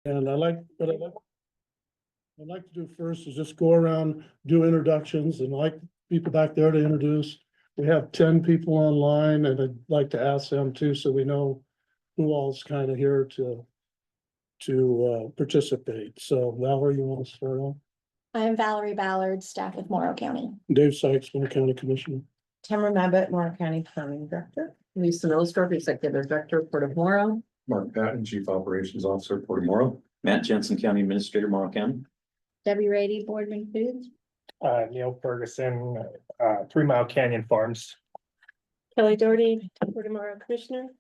And what I'd like to do first is just go around, do introductions, and like people back there to introduce. We have 10 people online, and I'd like to ask them too, so we know who all's kind of here to participate. So Valerie, you want to start off? I'm Valerie Ballard, staff with Morrow County. Dave Sykes, Morrow County Commissioner. Tamara Mabbott, Morrow County Planning Director. Lisa Millstorp, Executive Director, Port of Morrow. Mark Patton, Chief Operations Officer, Port of Morrow. Matt Jensen, County Administrator, Morrow County. Debbie Rady, Boardman Foods. Neil Ferguson, 3 Mile Canyon Farms. Kelly Doherty, Port of Morrow Commissioner.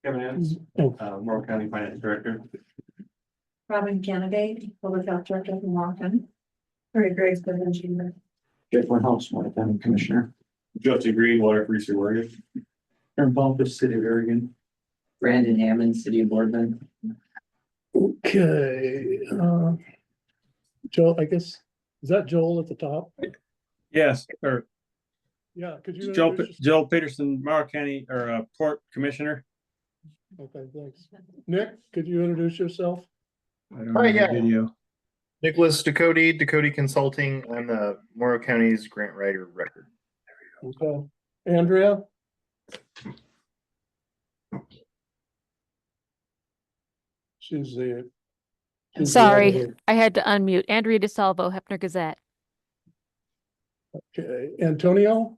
Kevin Ennis, Morrow County Finance Director. Robin Kennedy, Public Health Director from Morrow County. Mary Grace, President Chamber. Jeff House, Morrow County Commissioner. Justin Green, Water for Eastern Oregon. Aaron Bumpus, City of Oregon. Brandon Hammond, City of Boardman. Okay, Joe, I guess, is that Joel at the top? Yes, or Yeah, could you? Joel Peterson, Morrow County or Port Commissioner. Okay, thanks. Nick, could you introduce yourself? I don't have a video. Nicholas Ducote Consulting. I'm the Morrow County's grant writer of record. Okay, Andrea? She's the. Sorry, I had to unmute. Andrea DeSalvo, Hefner Gazette. Okay, Antonio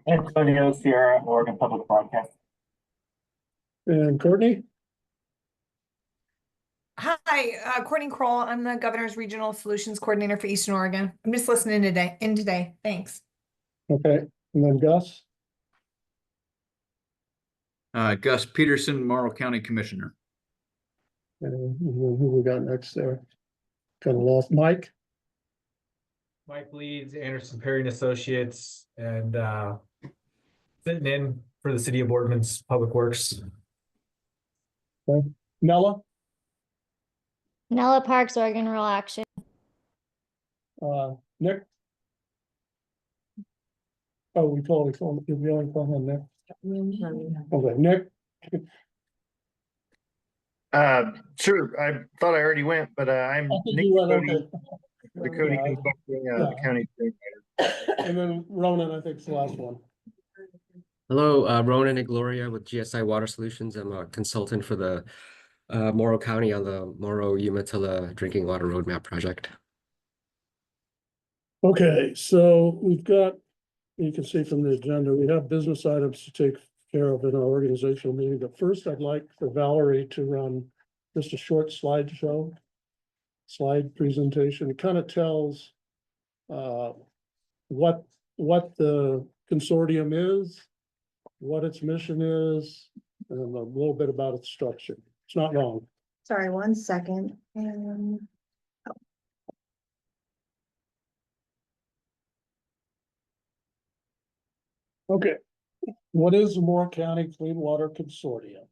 Antonio Sierra, Oregon Public Broadcast. and Courtney? Hi, Courtney Kroll. I'm the Governor's Regional Solutions Coordinator for Eastern Oregon. I'm just listening today. Thanks. Okay, and then Gus? Gus Peterson, Morrow County Commissioner. And who we got next there? Kind of lost. Mike? Mike Leeds, Anderson Perry and Associates, and sitting in for the City of Boardman's Public Works. Okay. Nella? Nella Parks, Oregon Rural Action. Nick? Oh, we only call him Nick. Okay, Nick? Sure. I thought I already went, but I'm Nick Ducote, Ducote Consulting, county grant writer. And then Ronan, I think is the last one. Hello, Ronan and Gloria with GSI Water Solutions. I'm a consultant for the Morrow County on the Morrow Umatilla Drinking Water Roadmap project. Okay, so we've got, you can see from the agenda, we have business items to take care of in our organizational meeting. But first, I'd like for Valerie to run just a short slide presentation. It kind of tells what the consortium is, what its mission is, and a little bit about its structure. It's not long. Sorry, 1 second. Okay, what is the Morrow County Clean Water Consortium?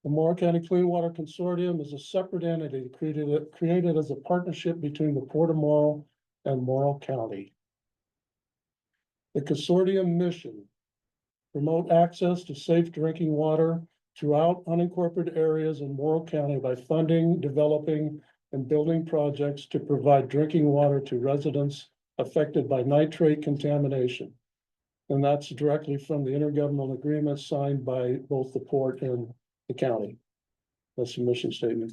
The Morrow County Clean Water Consortium is a separate entity created as a partnership between the Port of Morrow and Morrow County. The consortium mission: promote access to safe drinking water throughout unincorporated areas in Morrow County by funding, developing, and building projects to provide drinking water to residents affected by nitrate contamination. And that's directly from the intergovernmental agreement signed by both the port and the county. That's the mission statement.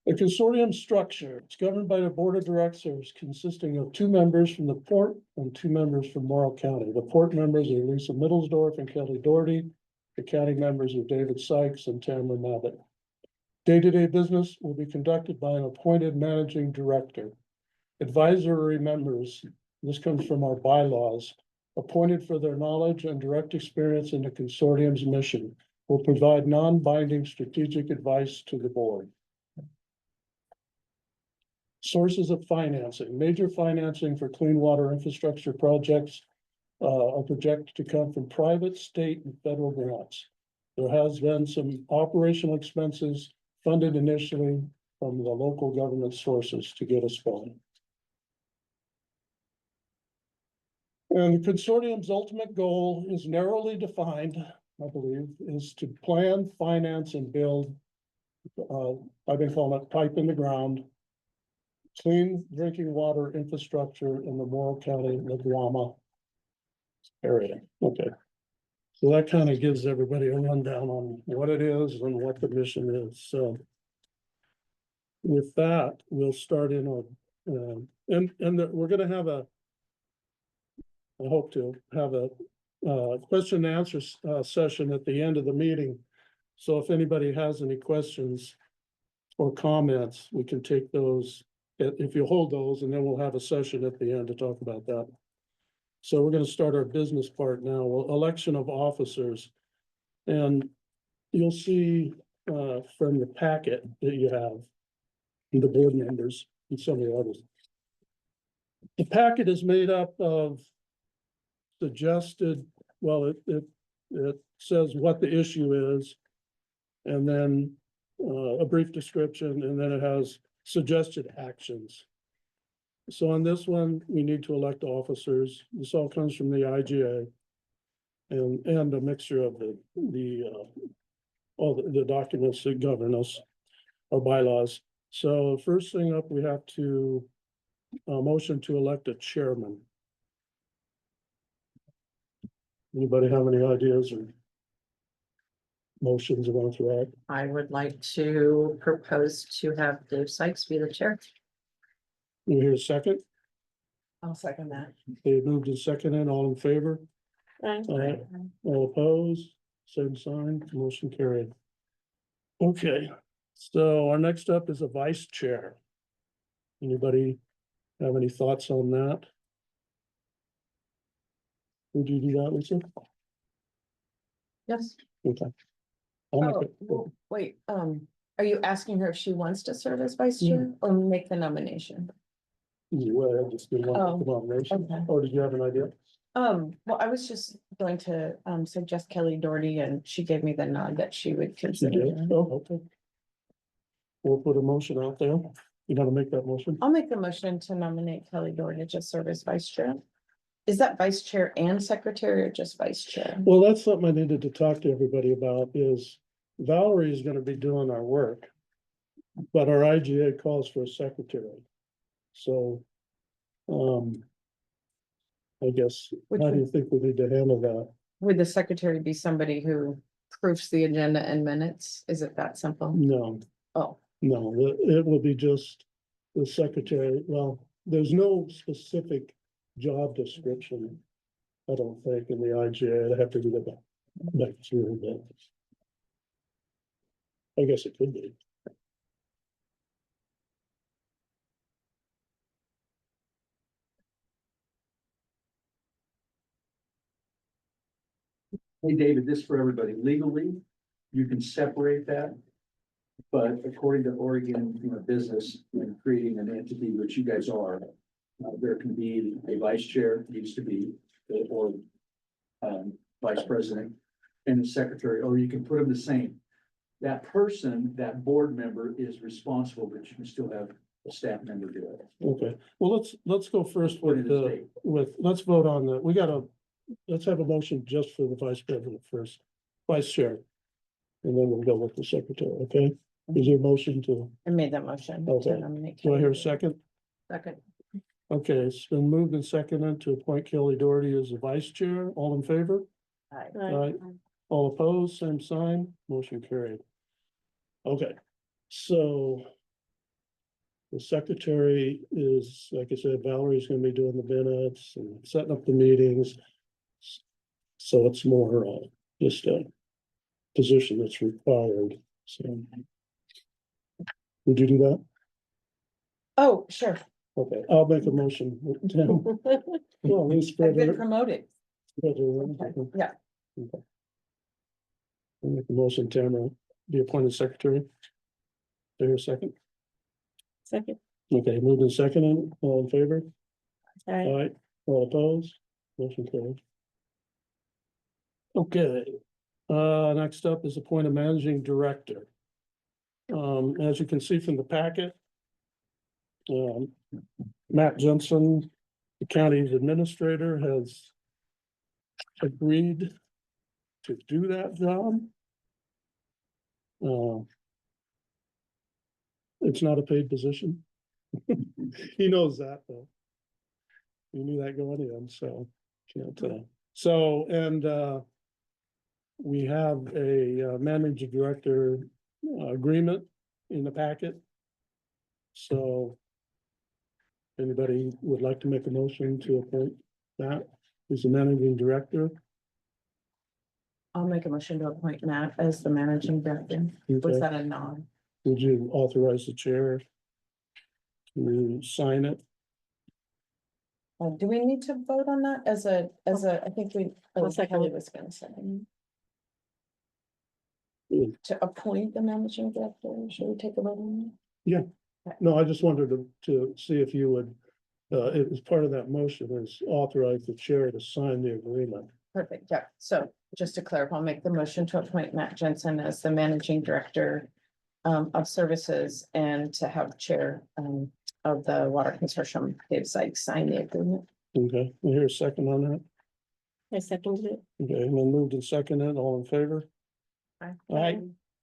The consortium structure, it's governed by the board of directors consisting of 2 members from the port and 2 members from Morrow County. The port members are Lisa Middlesdorf and Kelly Doherty. The county members are David Sykes and Tamara Mabbott. Day-to-day business will be conducted by an appointed managing director. Advisory members, this comes from our bylaws, appointed for their knowledge and direct experience in the consortium's mission, will provide non-binding strategic advice to the board. Sources of financing. Major financing for clean water infrastructure projects are projected to come from private, state, and federal grants. There has been some operational expenses funded initially from the local government sources to get us going. And the consortium's ultimate goal is narrowly defined I believe, is to plan, finance, and build. I've been calling it pipe in the ground. Clean drinking water infrastructure in the Morrow County, Guama area. Okay. So that kind of gives everybody a rundown on what it is and what the mission is, so. With that, we'll start in on, we're gonna have I hope to have a question and answer session at the end of the meeting. So if anybody has any questions or comments, we can take those, if you hold those, and then we'll have a session at the end to talk about that. So we're gonna start our business part now, election of officers. And you'll see from the packet that you have, the board members and some of the others. The packet is made up of suggested, well, it says what the issue is, and then a brief description, and then it has suggested actions. So on this one, we need to elect officers. This all comes from the IGA and a mixture of all the documents that govern us, our bylaws. So first thing up, we have to motion to elect a chairman. Anybody have any ideas or motions about that? I would like to propose to have Dave Sykes be the chair. You hear a second? I'll second that. They moved and seconded, all in favor? Aye. Aye. All opposed, same sign, motion carried. Okay, so our next up is a vice chair. Anybody have any thoughts on that? Would you do that, Lisa? Yes. Okay. I'll make Oh, it, well, wait, are you asking her if she wants to serve as vice chair or make the nomination? well, I just didn't want the nomination, okay. or did you have an idea? Well, I was just going to suggest Kelly Doherty, and she gave me the nod that she would You consider. did? Oh, okay. We'll put a motion out there. You gotta make that motion? I'll make the motion to nominate Kelly Doherty to serve as vice chair. Is that vice chair and secretary or just vice chair? Well, that's something I needed to talk to everybody about is Valerie is gonna be doing our work. But our IGA calls for a secretary. So, I guess, how do you think we need to handle that? Would the secretary be somebody who proofs the agenda and minutes? Is it that simple? No, Oh, no, it will be just the secretary. Well, there's no specific job description. I don't think in the IGA. I'd have to do that back through, but I guess it could be. Hey, David, this for everybody. Legally, you can separate that. But according to Oregon, business and creating an entity, which you guys are, there can be a vice chair, needs to be, or vice president and a secretary, or you can put them the same. That person, that board member is responsible, but you can still have a staff member do it. Okay, well, let's go first Put with it as state. let's vote on that. Let's have a motion just for the vice president first, vice chair. And then we'll go with the secretary, okay? Is there a motion to, I made that motion. to Okay. nominate do I hear a Kelly. second? Second. Okay, it's been moved and seconded to appoint Kelly Doherty as the vice chair. All in favor? Aye. Aye. All opposed, same sign, motion carried. Okay, so. The secretary is, like I said, Valerie's gonna be doing the minutes and setting up the meetings. So it's more, just a position that's required, so. Would you do that? Oh, sure. Okay, I'll make a motion. Tim. Well, we spread I've been it. promoted. Spread it around. Okay, yeah. Okay. I'll make a motion, Tamara, be appointed secretary. There a second? Second. Okay, moved and seconded, all in favor? Aye. Aye, all opposed, motion carried. Okay, next up is appoint a managing director. As you can see from the packet. Matt Jensen, the county's administrator, has agreed to do that job. It's not a paid position. He knows that though. He knew that going in, so can't, we have a manager director agreement in the packet. So anybody would like to make a motion to appoint that as the managing director? I'll make a motion to appoint Matt as the managing director. Was Okay. that a nod? Would you authorize the chair to sign it? Do we need to vote on that I think we, Kelly was gonna say. To appoint the managing director, should we take a vote on No, I just wanted to see if you would, it was part of that motion is authorize the chair to sign the agreement. that? Perfect, yeah. So just to clarify, I'll make the motion to appoint Matt Jensen as the managing director of services and to have chair of the Water Consortium, Dave Sykes, sign the agreement. Okay, we hear a second on that. I seconded it. Okay, and then moved and seconded, all in favor? Aye. Aye.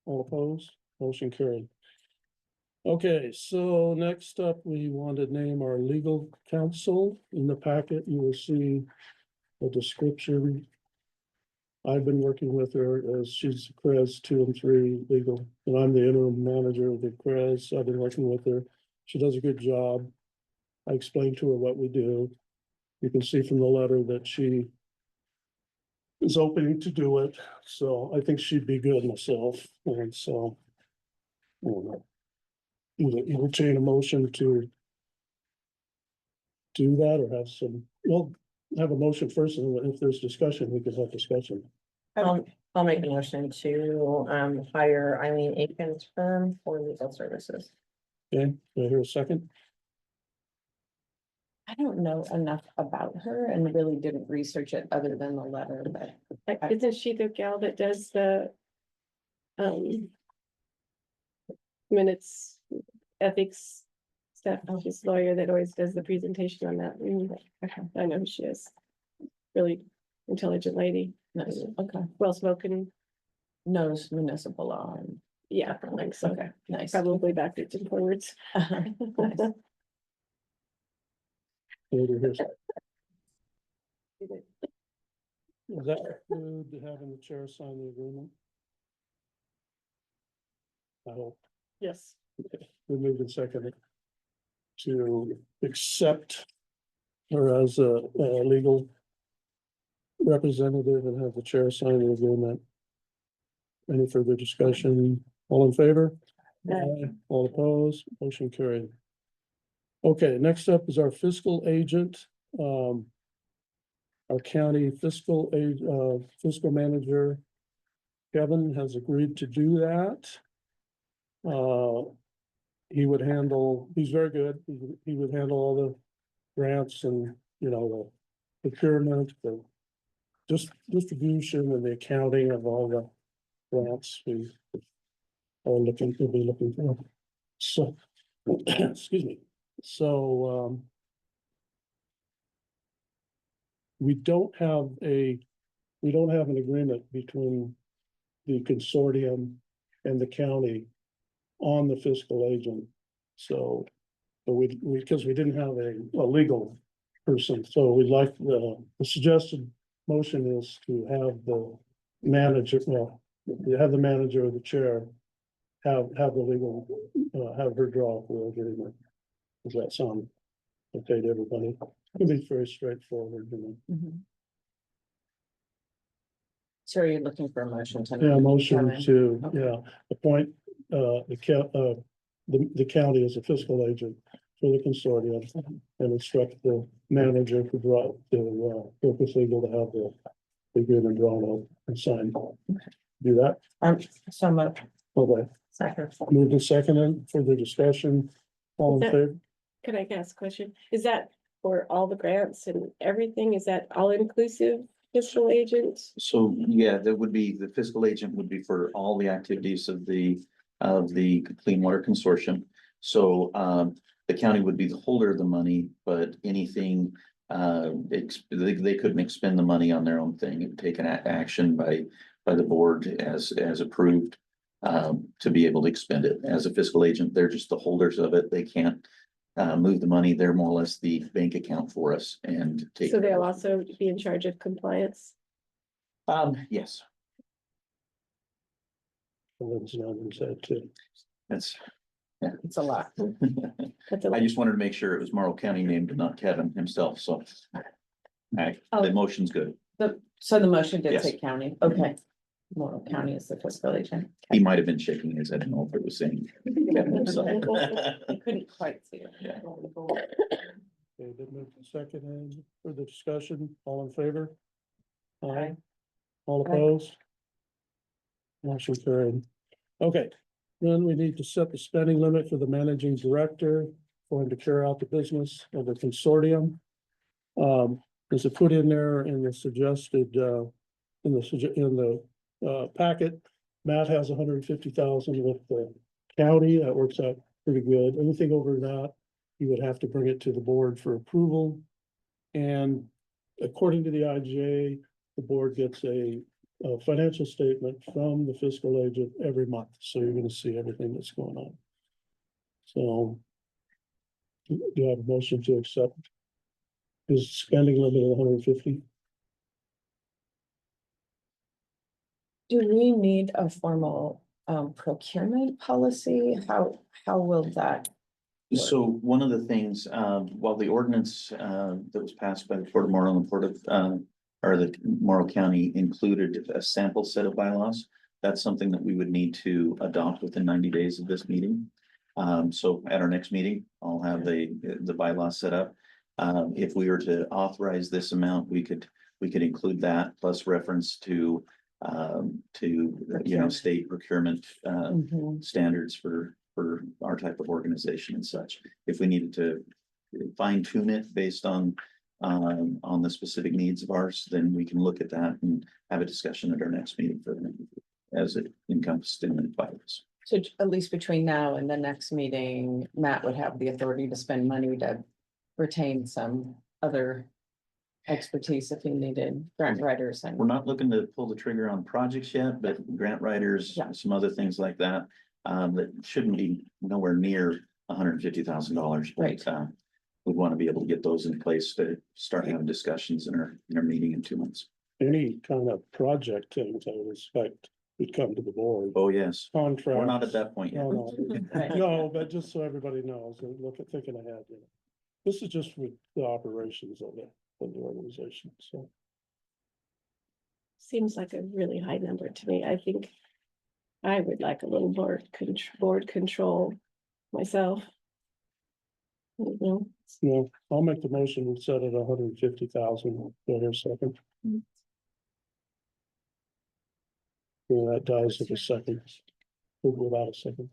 All opposed, motion carried. Okay, so next up, we want to name our legal counsel. In the packet, you will see a description. I've been working with her as she's CREZ 2 and 3 legal, and I'm the interim manager of the CREZ. I've been working with her. She does a good job. I explained to her what we do. You can see from the letter that she is open to do it, so I think she'd be good myself, and so. I don't know. You entertain a motion to do that or have some, well, have a motion first, and if there's discussion, we can have discussion. I'll make a motion to hire Eileen Aiken's firm for legal services. Okay, do I hear a second? I don't know enough about her and really didn't research it other than the letter, but Isn't she the gal that does the minutes, ethics stuff? She's a lawyer that always does the presentation on that. I know who she is. Really intelligent lady, nice. Okay. well-spoken. Knows municipal law. And Yeah, I think so. okay, nice. Probably backwards and forwards. Nice. Is that include having the chair sign the agreement? I hope. Yes. We moved in second to accept her as a legal representative and have the chair sign the agreement. Any further discussion? All in favor? Aye. All opposed? Motion carried. Okay, next up is our fiscal agent. Our county fiscal manager, Kevin, has agreed to do that. He would handle, he's very good. He would handle all the grants and, the procurement, the distribution and the accounting of all the grants we are looking to be looking for. So, excuse me. So, we don't have an agreement between the consortium and the county on the fiscal agent. So, because we didn't have a legal person, so we'd like the suggested motion is to have the manager, you have the manager or the chair have the legal, have her draw up the agreement. Does that sound okay to everybody? It'll be very straightforward, So are you looking for a motion tonight? Yeah, motion to, Okay. appoint, the county as a fiscal agent for the consortium and instruct the manager to draw, Focus Legal to have the agreement drawn up and signed. Do that? So much. Okay, Second. move to second and further discussion. All in Is that- favor? Could I ask a question? Is that for all the grants and everything? Is that all inclusive fiscal agent? So, yeah, that would be, the fiscal agent would be for all the activities of the Clean Water Consortium. So, the county would be the holder of the money, but anything, they couldn't expend the money on their own thing. It would take an action by by the board as approved. To be able to expend it. As a fiscal agent, they're just the holders of it. They can't move the money. They're more or less the bank account for us and take. So care they'll of it. also be in charge of compliance. Yes, Lynn's nodding his head too. that's, It's a lot. That's a I just wanted to make sure it was Morrow County named and not Kevin himself, so. Alright, Oh. the motion's good. So the motion did Yes. say county, okay. Morrow County is the fiscal agent. He might have been shaking his head. I don't know if it was saying Kevin himself. I couldn't quite see it. Yeah. Okay, did move to second and for the discussion, all in favor? Aye. All Aye. opposed? Motion carried. Okay, then we need to set the spending limit for the managing director for him to carry out the business of the consortium. Is it put in there in the suggested, in the packet? Matt has 150,000 with the county. That works out pretty good. Anything over that, you would have to bring it to the board for approval. And according to the IGA, the board gets a financial statement from the fiscal agent every month. So you're gonna see everything that's going on. So do you have a motion to accept his spending limit of 150? Do we need a formal procurement policy? How will that? So one of the things, while the ordinance that was passed by the Port of Morrow and the Port of or the Morrow County included a sample set of bylaws, that's something that we would need to adopt within 90 days of this meeting. So at our next meeting, I'll have the bylaws set up. If we were to authorize this amount, we could include that plus reference to state procurement standards for our type of organization and such. If we needed to fine tune it based on the specific needs of ours, then we can look at that and have a discussion at our next meeting as it encompassed in the bylaws. So at least between now and the next meeting, Matt would have the authority to spend money to retain some other expertise if he needed grant writers and. We're not looking to pull the trigger on projects yet, but grant writers, Yeah. some other things like that, that shouldn't be nowhere near $150,000. Right. We'd want to be able to get those in place to start having discussions in our meeting in 2 months. Any kind of project things, I would expect would come to the board. Oh, yes. Contract. We're not at that point yet. No, Right. no, but just so everybody knows, and look at thinking ahead, you know. This is just with the operations of the organization, so. Seems like a really high number to me. I think I would like a little board control myself. You know, Yeah, I'll make the motion and set it 150,000. Go here a second. Yeah, that dies with a second. Without a second.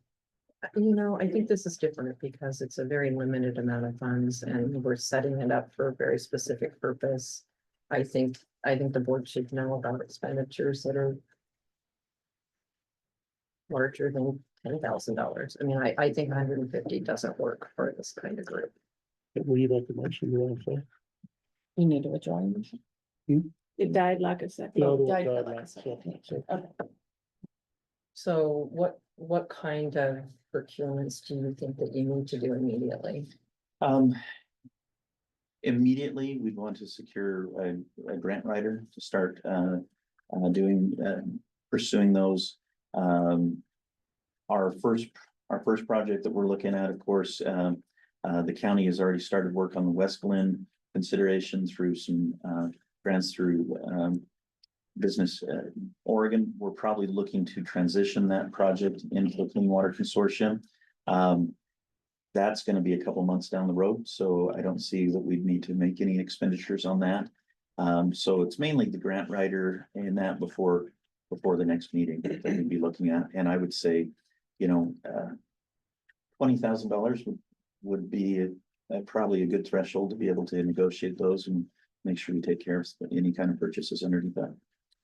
I think this is different because it's a very limited amount of funds and we're setting it up for a very specific purpose. I think the board should know about expenditures that are larger than $10,000. I mean, I think 150 doesn't work for this kind of group. Will you make the motion? You need to withdraw your motion. it died like a second. No, the died one for died like a last, second. so- Okay. So what kind of procurements do you think that you need to do immediately? Immediately, we'd want to secure a grant writer to start pursuing those. Our first project that we're looking at, of course, the county has already started work on the West Glen consideration through some grants through Business Oregon. We're probably looking to transition that project into the Clean Water Consortium. That's going to be a couple months down the road, so I don't see that we'd need to make any expenditures on that. So it's mainly the grant writer and that before the next meeting that we'd be looking at. And I would say, $20,000 would be probably a good threshold to be able to negotiate those and make sure we take care of any kind of purchases underneath that.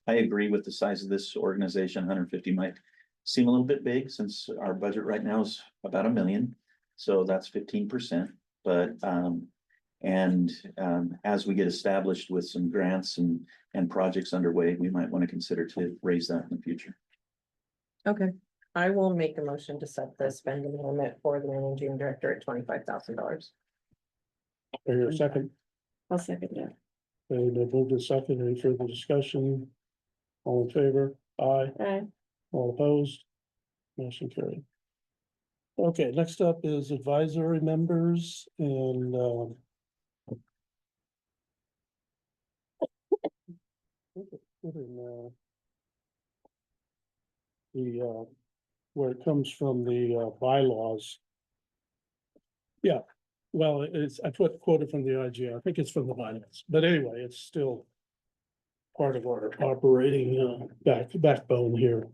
I agree with the size of this organization. 150 might seem a little bit big since our budget right now is about $1 million. So that's 15%, but And as we get established with some grants and projects underway, we might want to consider to raise that in the future. Okay, I will make a motion to set the spending limit for the managing director at $25,000. Or your second, I'll second that. and they moved in second, any further discussion? All in favor? Aye. Aye. All opposed? Motion carried. Okay, next up is advisory members and, put in, where it comes from the, bylaws. Yeah, well, it's, I put quoted from the IGA, I think it's from the bylaws, but anyway, it's still part of our operating, backbone here.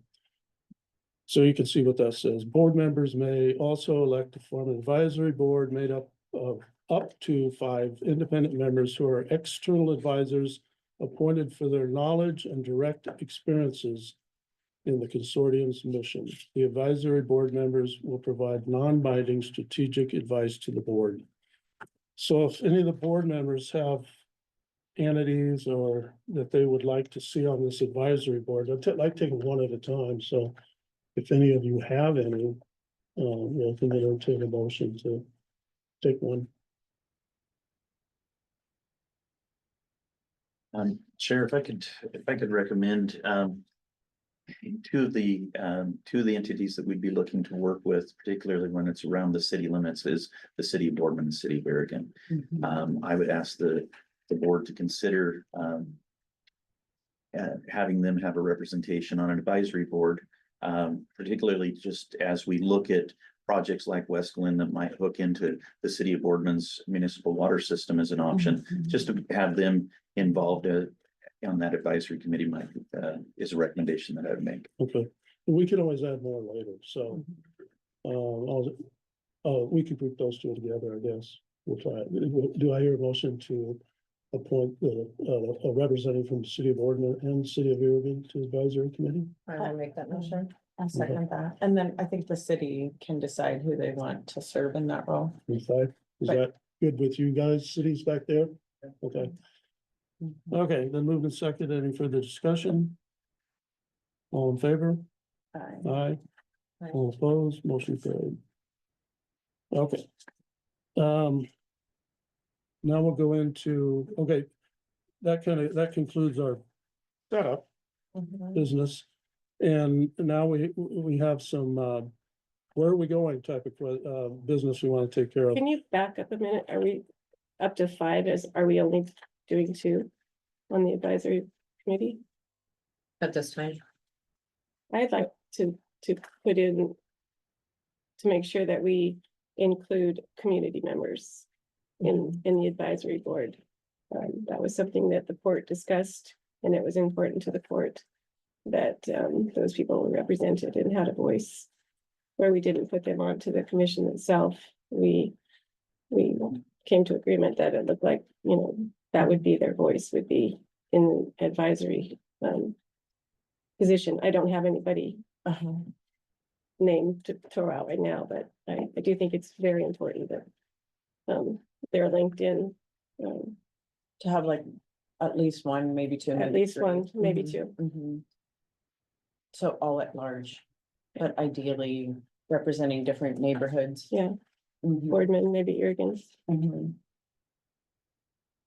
So you can see what that says. Board members may also elect to form an advisory board made up of up to 5 independent members who are external advisors appointed for their knowledge and direct experiences in the consortium's mission. The advisory board members will provide non-binding strategic advice to the board. So if any of the board members have entities or that they would like to see on this advisory board, I'd like taking one at a time, so if any of you have any, you can entertain a motion to take one. Chair, if I could recommend, two of the entities that we'd be looking to work with, particularly when it's around the city limits, is the city of Boardman and the city of Berrigan. I would ask the board to consider, having them have a representation on an advisory board. Particularly just as we look at projects like West Glen that might hook into the city of Boardman's municipal water system as an option, just to have them involved on that advisory committee might is a recommendation that I would make. Okay, we can always add more later, so. We could group those two together, I guess. We'll try it. Do I hear a motion to appoint a representative from the city of Boardman and the city of Berrigan to the advisory committee? I will make that motion. I'll second that. And then I think the city can decide who they want to serve in that role. Is that good with you guys, cities back there? Okay. Okay, then moved and second. Any further discussion? All in favor? Aye. Aye. Aye. All opposed, motion carried. Okay. Now we'll go into, okay, that concludes our setup business. And now we have some, where are we going type of business we want to take care of. Can you back up a minute? Are we up to 5? Are we only doing 2 on the advisory committee? At this time, I'd like to put in to make sure that we include community members in the advisory board. That was something that the court discussed, and it was important to the court that those people were represented and had a voice. Where we didn't put them onto the commission itself, we came to agreement that it looked like, that would be their voice, would be in the advisory position. I don't have anybody name to throw out right now, but I do think it's very important that they're linked in. To have like at least one, maybe 2. At maybe least 3. one, maybe 2. So all at large, but ideally representing different neighborhoods. Yeah. Boardman, maybe Berrigan.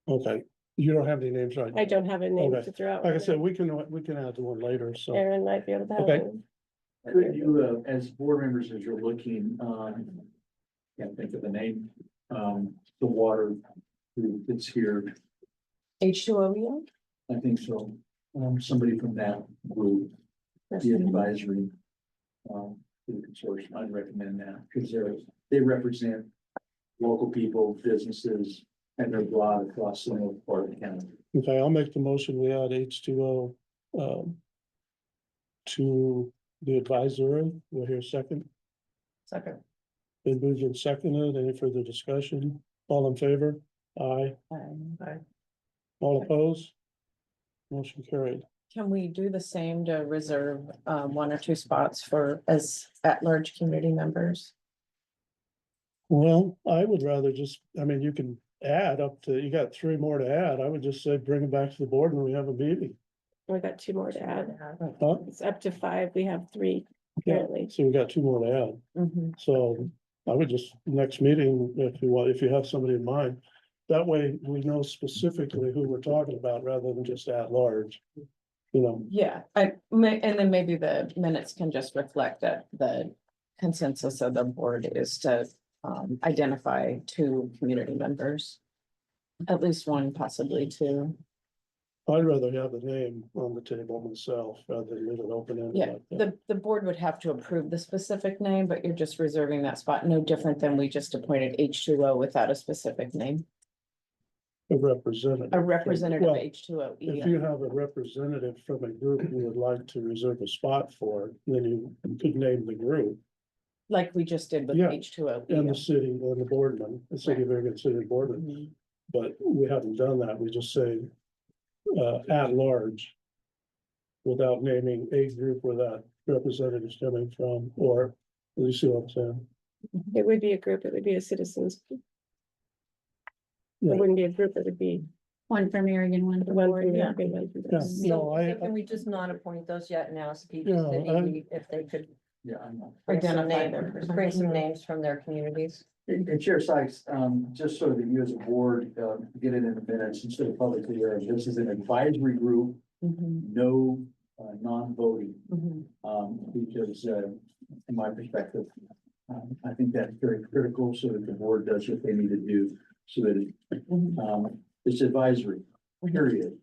Okay, you don't have any names, right? I don't have a name Okay. to throw out. Like I said, we can add to one later, so. Aaron might be able to have Okay. one. Could you, as board members, as you're looking, can't think of the name, the water group that's here, H2O. I think so. Somebody from that group, the advisory, to the consortium, I'd recommend that, because they represent local people, businesses, and they're broad across the north part of the county. Okay, I'll make the motion. We add H2O to the advisory. We'll hear second. Second. Been moved and seconded. Any further discussion? All in favor? Aye. Aye. All opposed? Motion carried. Can we do the same to reserve 1 or 2 spots for as at-large community members? Well, I would rather just, I mean, you can add up to, you got 3 more to add. I would just say bring it back to the board when we have a meeting. We got 2 more to add. Huh? It's up to 5. We have 3 Yeah, currently. so we got 2 more to add. Mhm. So I would just, next meeting, if you want, if you have somebody in mind, that way we know specifically who we're talking about rather than just at large. You know, Yeah, and then maybe the minutes can just reflect that the consensus of the board is to identify 2 community members. At least 1, possibly 2. I'd rather have the name on the table myself rather than leave it open. Yeah, the board would have to approve the specific name, but you're just reserving that spot, no different than we just appointed H2O without a specific name. A representative. A representative Well, H2O. if you have a representative from a group you would like to reserve a spot for, then you could name the group. Like we just did with Yeah, H2O. And the city, and the boardman, the city of Oregon City Boardman, Mhm. but we haven't done that, we just say. At large. Without naming a group where that representative is coming from, or, you see what I'm saying? It would be a group. It would be a citizens. It Right. wouldn't be a group. It would be One from Oregon, one from one board, from yeah. Oregon, one from Yeah, this. no, Can we just not appoint those yet and ask each Yeah, city if they could Yeah, I know. bring some Identify names, them. bring some names from their communities? And Chair Sykes, just so that you as a board, get it in the minutes instead of publicly hearing, this is an advisory group, Mhm, no, non-voting. mhm. Because, in my perspective, I think that's very critical so that the board does what they need to do. So that Mhm. it's advisory, period,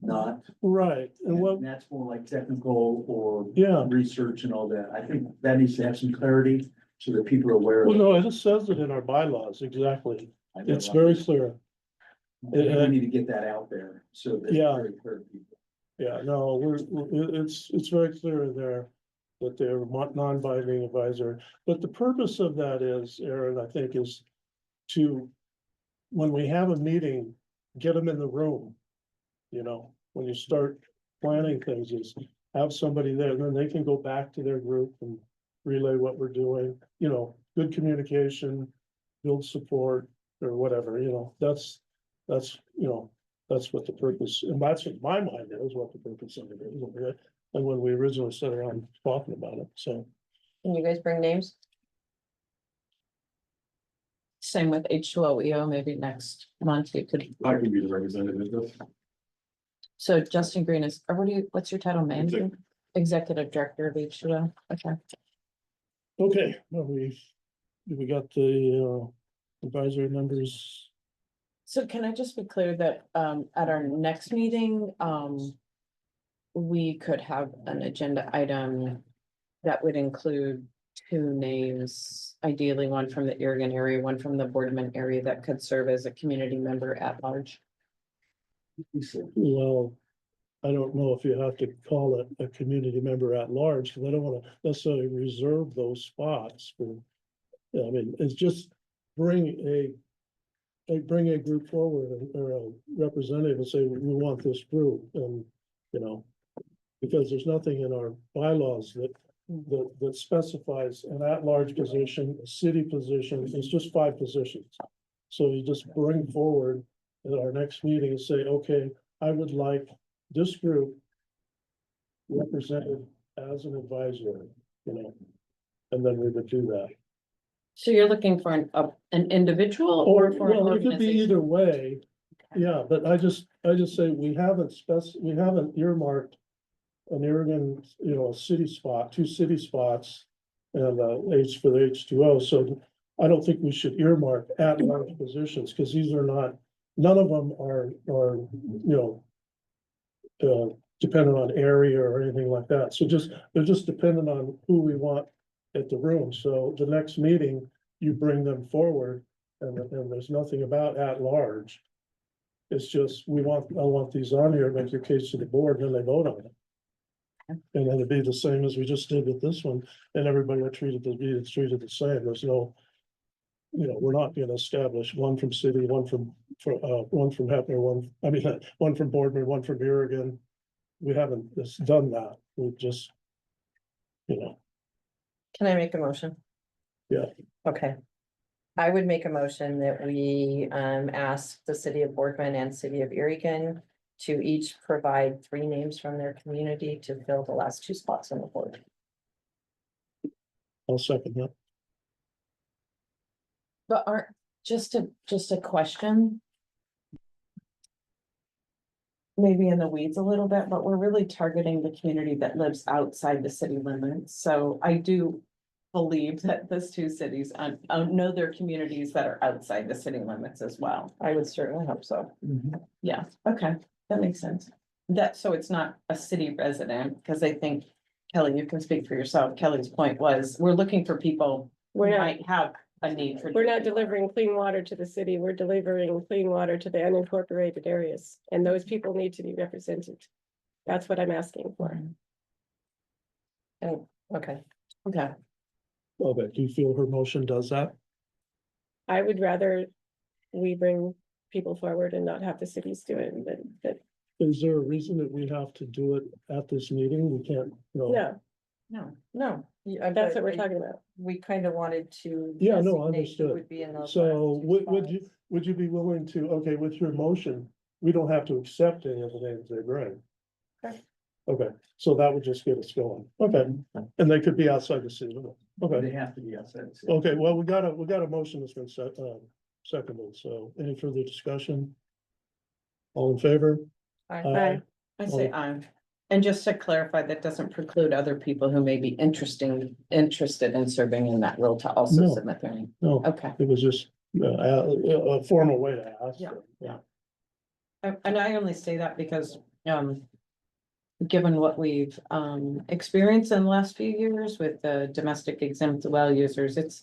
not, Right, and and what, that's more like technical or yeah, research and all that. I think that needs to have some clarity so that people are aware well, of. no, it just says it in our bylaws, exactly, I know, it's very clear. We need to get that out there, so that it's Yeah. very clear to people. Yeah, no, it's very clear in there that they're non-binding advisor, but the purpose of that is, Aaron, I think, is to, when we have a meeting, get them in the room. You know, when you start planning things, is have somebody there, then they can go back to their group and relay what we're doing, you know, good communication, build support, or whatever, you know, that's, you know, that's what the purpose, and that's what my mind is, what the purpose of it is, and when we originally sat around talking about it, so. Can you guys bring names? Same with H2O, maybe next month you could. I could be the representative. So Justin Green is, or what's your title, manager? Executive Director of H2O, okay. Okay, well, we got the advisory members. So can I just be clear that at our next meeting, we could have an agenda item that would include 2 names, ideally 1 from the Oregon area, 1 from the Boardman area that could serve as a community member at large. Well, I don't know if you have to call it a community member at large, because I don't want to necessarily reserve those spots for. Yeah, I mean, it's just bring a group forward or a representative and say, we want this group, and, you know. Because there's nothing in our bylaws that specifies an at-large position, a city position, it's just 5 positions. So you just bring forward at our next meeting and say, okay, I would like this group represented as an advisor, you know, and then we would do that. So you're looking for an individual or for an Well, it could be organization? either way, yeah, but I just say we haven't earmarked an Oregon, you know, a city spot, 2 city spots, and H for the H2O, so I don't think we should earmark at-large positions, because these are not, none of them are, you know, dependent on area or anything like that, so they're just dependent on who we want at the room, so the next meeting, you bring them forward, and there's nothing about at-large. It's just, I want these on here, make your case to the board, and then they vote on it. And then it'd be the same as we just did with this one, and everybody are treated the same, there's no. You know, we're not gonna establish 1 from city, 1 from Hefner, one from Boardman, 1 from Oregon. We haven't just done that, we've just. You know, Can I make a motion? Yeah. Okay. I would make a motion that we ask the city of Boardman and city of Eregan to each provide 3 names from their community to fill the last 2 spots on the board. I'll second that. But aren't, just a question. Maybe in the weeds a little bit, but we're really targeting the community that lives outside the city limits. So I do believe that those 2 cities know their communities that are outside the city limits as well. I would certainly hope so. Yeah, okay, that makes sense. So it's not a city resident, because I think, Kelly, you can speak for yourself. Kelly's point was, we're looking for people who We're not, might have a need for. we're not delivering clean water to the city. We're delivering clean water to the unincorporated areas, and those people need to be represented. That's what I'm asking for. Oh, okay. Okay, Okay, do you feel her motion does that? I would rather we bring people forward and not have the cities do it, but Is there a reason that we have to do it at this meeting? We can't, no, No. that's what we're talking about. We kind of wanted to. Yeah, no, designate who understood. Would be in those. So last 2 would you be willing to, okay, with your motion, we don't have to accept any of the names they bring? Okay. Okay, so that would just get us going. Okay, and they could be outside the city limit. Okay, They have to be outside. the city. okay, well, we got a motion that's been seconded, so any further discussion? All in favor? Aye. I say aye. And just to clarify, that doesn't preclude other people who may be interested in serving in that role to also No. submit their name. No, Okay. it was just a formal way to ask. Yeah. And I only say that because, given what we've, experienced in the last few years with the domestic exempt well users, it's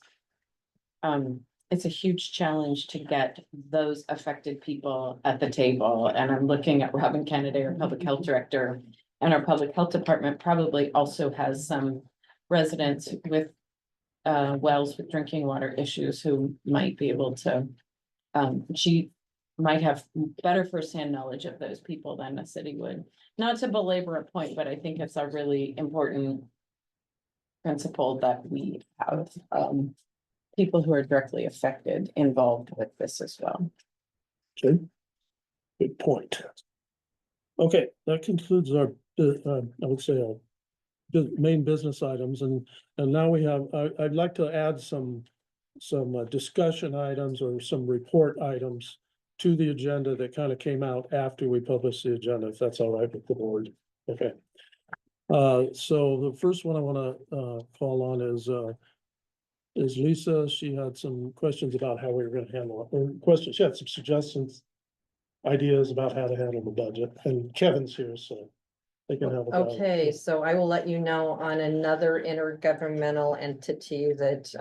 a huge challenge to get those affected people at the table. And I'm looking at Robin Kennedy, our public health director, and our public health department probably also has some residents with wells with drinking water issues who might be able to, she might have better firsthand knowledge of those people than a city would. Not to belabor a point, but I think it's a really important principle that we have people who are directly affected involved with this as well. Okay. Good point. Okay, that concludes our, I would say, our main business items, and now we have, I'd like to add some discussion items or some report items to the agenda that kind of came out after we published the agenda, if that's all right with the board. Okay. So the first one I want to call on is Lisa. She had some questions about how we were going to handle it, or questions. She had some suggestions, ideas about how to handle the budget, and Kevin's here, so they can have a dialogue. Okay, so I will let you know on another intergovernmental entity that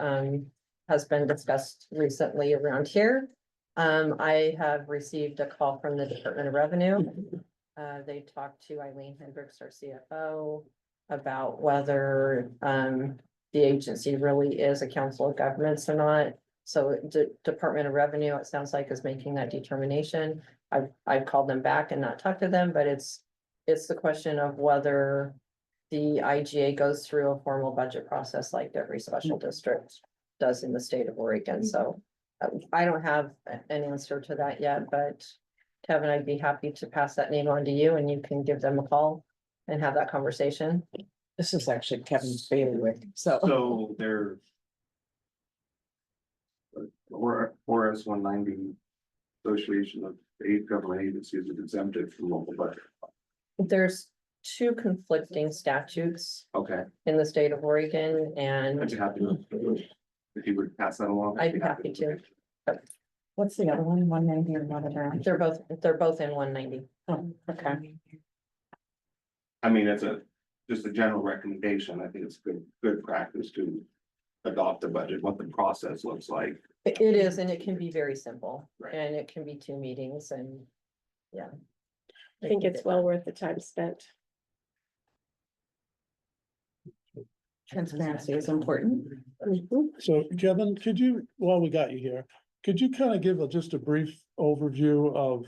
has been discussed recently around here. I have received a call from the Department of Revenue. They talked to Eileen Hendricks, our CFO, about whether the agency really is a council of governments or not. So the Department of Revenue, it sounds like, is making that determination. I've called them back and not talked to them, but it's the question of whether the IGA goes through a formal budget process like every special district does in the state of Oregon. So I don't have an answer to that yet, but Kevin, I'd be happy to pass that name on to you and you can give them a call and have that conversation. This is actually Kevin's bailiwick, so. So they're whereas 190 Association of Aid Government Agencies is exempted from local budget. There's 2 conflicting statutes Okay, in the state of Oregon and I'd be happy to, if you would pass that along. I'd be happy to. What's the other one, 190 or whatever? They're both in 190. Oh, okay. I mean, it's just a general recommendation. I think it's good practice to adopt a budget, what the process looks like. It is, and it can be very simple, Right. and it can be 2 meetings and, yeah. I think it's well worth the time spent. Transparency is important. So Kevin, could you, while we got you here, could you kind of give just a brief overview of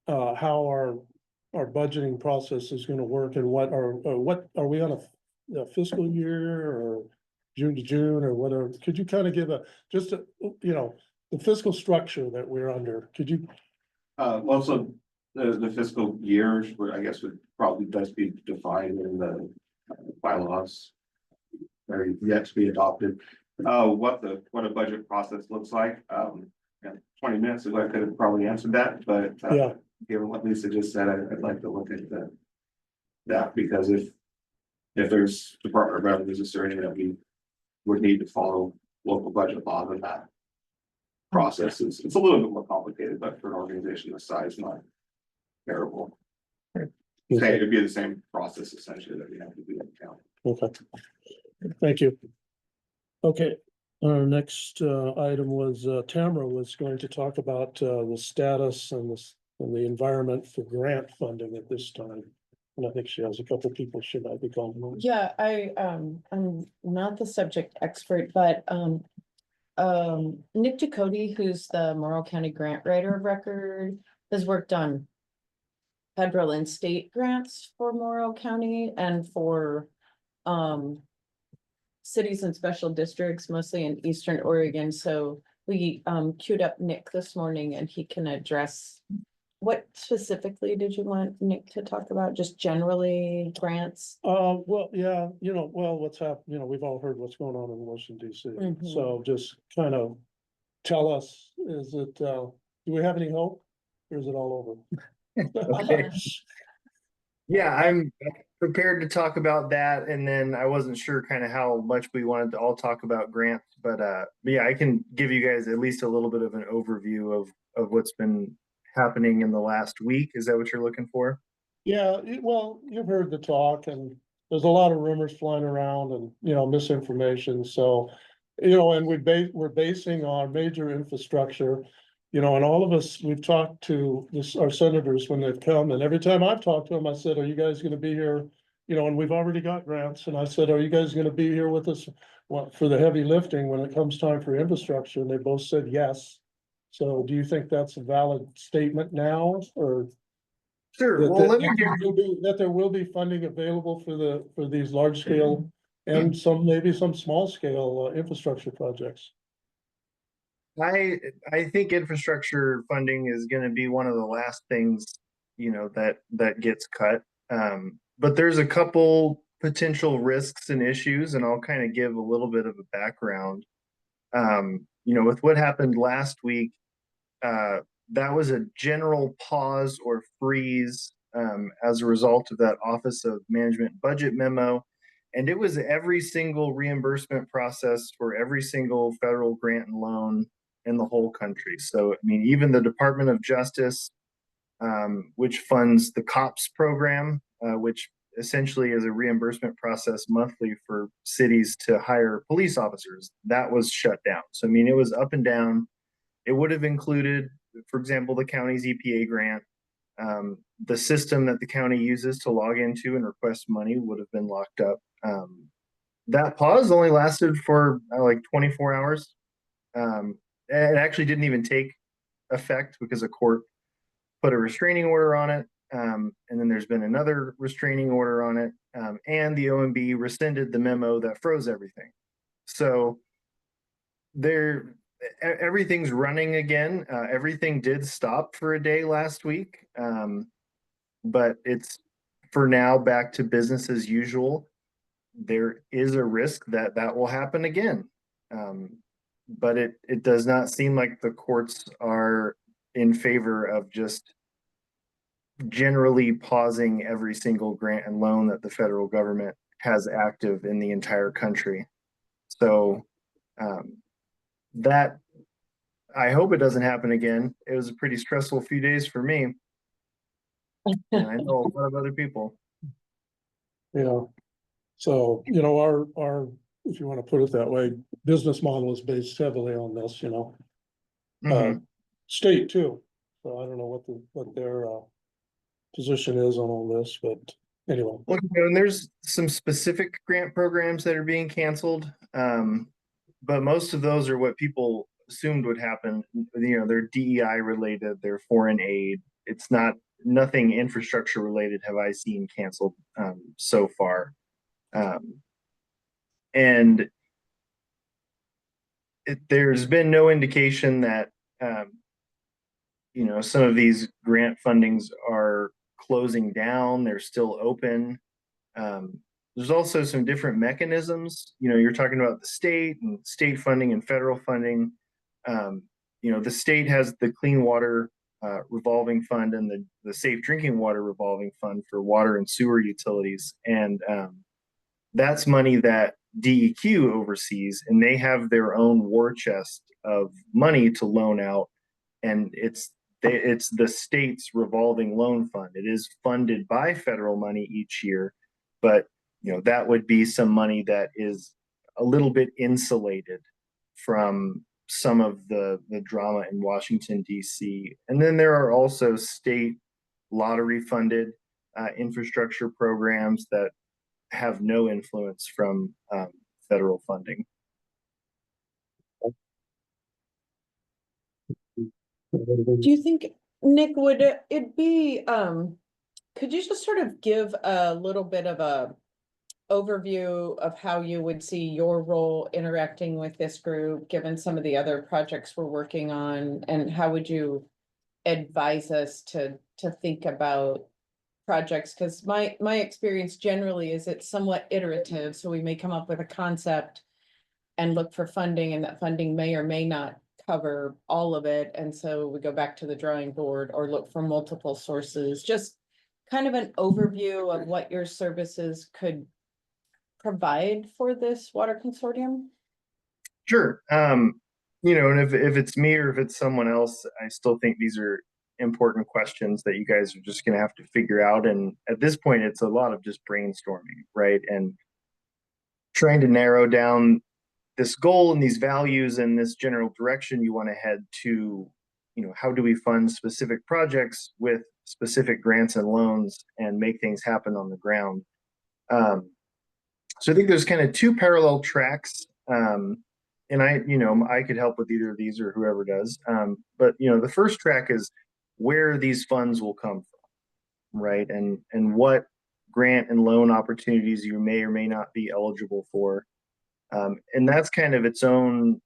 how our budgeting process is going to work, and what are we on a fiscal year, or June to June or whatever. Could you kind of give the fiscal structure that we're under? Could you? Also, the fiscal years, where I guess would probably best be defined in the bylaws. Or yet to be adopted. What a budget process looks like. 20 minutes ago, I could have probably answered that, but given what Lisa just said, I'd like to look at that, because if there's Department of Revenue, is there anything that we would need to follow local budget law, and that process it's a little bit more complicated, but for an organization this size, not terrible. It'd be the same process essentially that we have to do in the county. Okay, thank you. Okay, our next item was Tamara was going to talk about the status and the environment for grant funding at this time. And I think she has a couple people she might be calling on. Yeah, I'm not the subject expert, but Nick Ducote, who's the Morrow County grant writer of record, has worked on federal and state grants for Morrow County and for cities and special districts, mostly in Eastern Oregon. So we queued up Nick this morning and he can address. What specifically did you want Nick to talk about? Just generally grants? Well, yeah, what's happened, we've all heard what's going on in Washington DC. So just kind of tell us, do we have any hope? Or is it all over? Okay. Yeah, I'm prepared to talk about that, and then I wasn't sure kind of how much we wanted to all talk about grants, but yeah, I can give you guys at least a little bit of an overview of what's been happening in the last week. Is that what you're looking for? Yeah, well, you've heard the talk, and there's a lot of rumors flying around and, misinformation. So, and we're basing our major infrastructure, and all of us, we've talked to our senators when they've come, and every time I've talked to them, I said, are you guys gonna be here? And we've already got grants, and I said, are you guys gonna be here with us for the heavy lifting when it comes time for infrastructure? And they both said yes. So do you think that's a valid statement now, or? Sure, well, That there will be funding available for these large scale and maybe some small scale infrastructure projects? I think infrastructure funding is going to be one of the last things, that gets cut. But there's a couple potential risks and issues, and I'll kind of give a little bit of a background. With what happened last week, that was a general pause or freeze as a result of that Office of Management Budget memo. And it was every single reimbursement process for every single federal grant and loan in the whole country. So, I mean, even the Department of Justice, which funds the COPS program, which essentially is a reimbursement process monthly for cities to hire police officers, that was shut down. So, I mean, it was up and down. It would have included, for example, the county's EPA grant. The system that the county uses to log into and request money would have been locked up. That pause only lasted for like 24 hours. It actually didn't even take effect because a court put a restraining order on it. And then there's been another restraining order on it. And the OMB rescinded the memo that froze everything. So everything's running again. Everything did stop for a day last week. But it's for now back to business as usual. There is a risk that will happen again. But it does not seem like the courts are in favor of just generally pausing every single grant and loan that the federal government has active in the entire country. So that, I hope it doesn't happen again. It was a pretty stressful few days for me. And I know a lot of other people. Yeah. So, our, if you want to put it that way, business model is based heavily on this, state too. So I don't know what their position is on all this, but anyway. Well, and there's some specific grant programs that are being canceled. But most of those are what people assumed would happen. They're DEI related, they're foreign aid. It's nothing infrastructure related have I seen canceled so far. And there's been no indication that, some of these grant fundings are closing down, they're still open. There's also some different mechanisms, you're talking about the state and state funding and federal funding. The state has the Clean Water revolving fund and the Safe Drinking Water revolving fund for water and sewer utilities. And that's money that DEQ oversees, and they have their own war chest of money to loan out. And it's the state's revolving loan fund. It is funded by federal money each year, but that would be some money that is a little bit insulated from some of the drama in Washington, D.C. And then there are also state lottery funded infrastructure programs that have no influence from federal funding. Do you think, Nick, would it be, could you just sort of give a little bit of a overview of how you would see your role interacting with this group, given some of the other projects we're working on, and how would you advise us to think about projects? Because my experience generally is it's somewhat iterative, so we may come up with a concept and look for funding, and that funding may or may not cover all of it, and so we go back to the drawing board or look for multiple sources. Just kind of an overview of what your services could provide for this water consortium. Sure. And if it's me or if it's someone else, I still think these are important questions that you guys are just going to have to figure out. And at this point, it's a lot of just brainstorming, right? And trying to narrow down this goal and these values and this general direction you want to head to, how do we fund specific projects with specific grants and loans and make things happen on the ground. So I think there's kind of two parallel tracks. And I could help with either of these or whoever does. But the first track is where these funds will come from, right? And what grant and loan opportunities you may or may not be eligible for. And that's kind of its own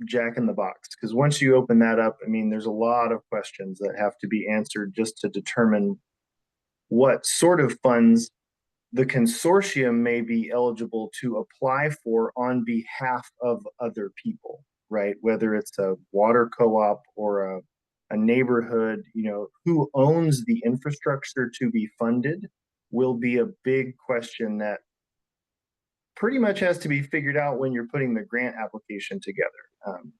jack in the box, because once you open that up, there's a lot of questions that have to be answered just to determine what sort of funds the consortium may be eligible to apply for on behalf of other people, right? Whether it's a water co-op or a neighborhood, who owns the infrastructure to be funded will be a big question that pretty much has to be figured out when you're putting the grant application together.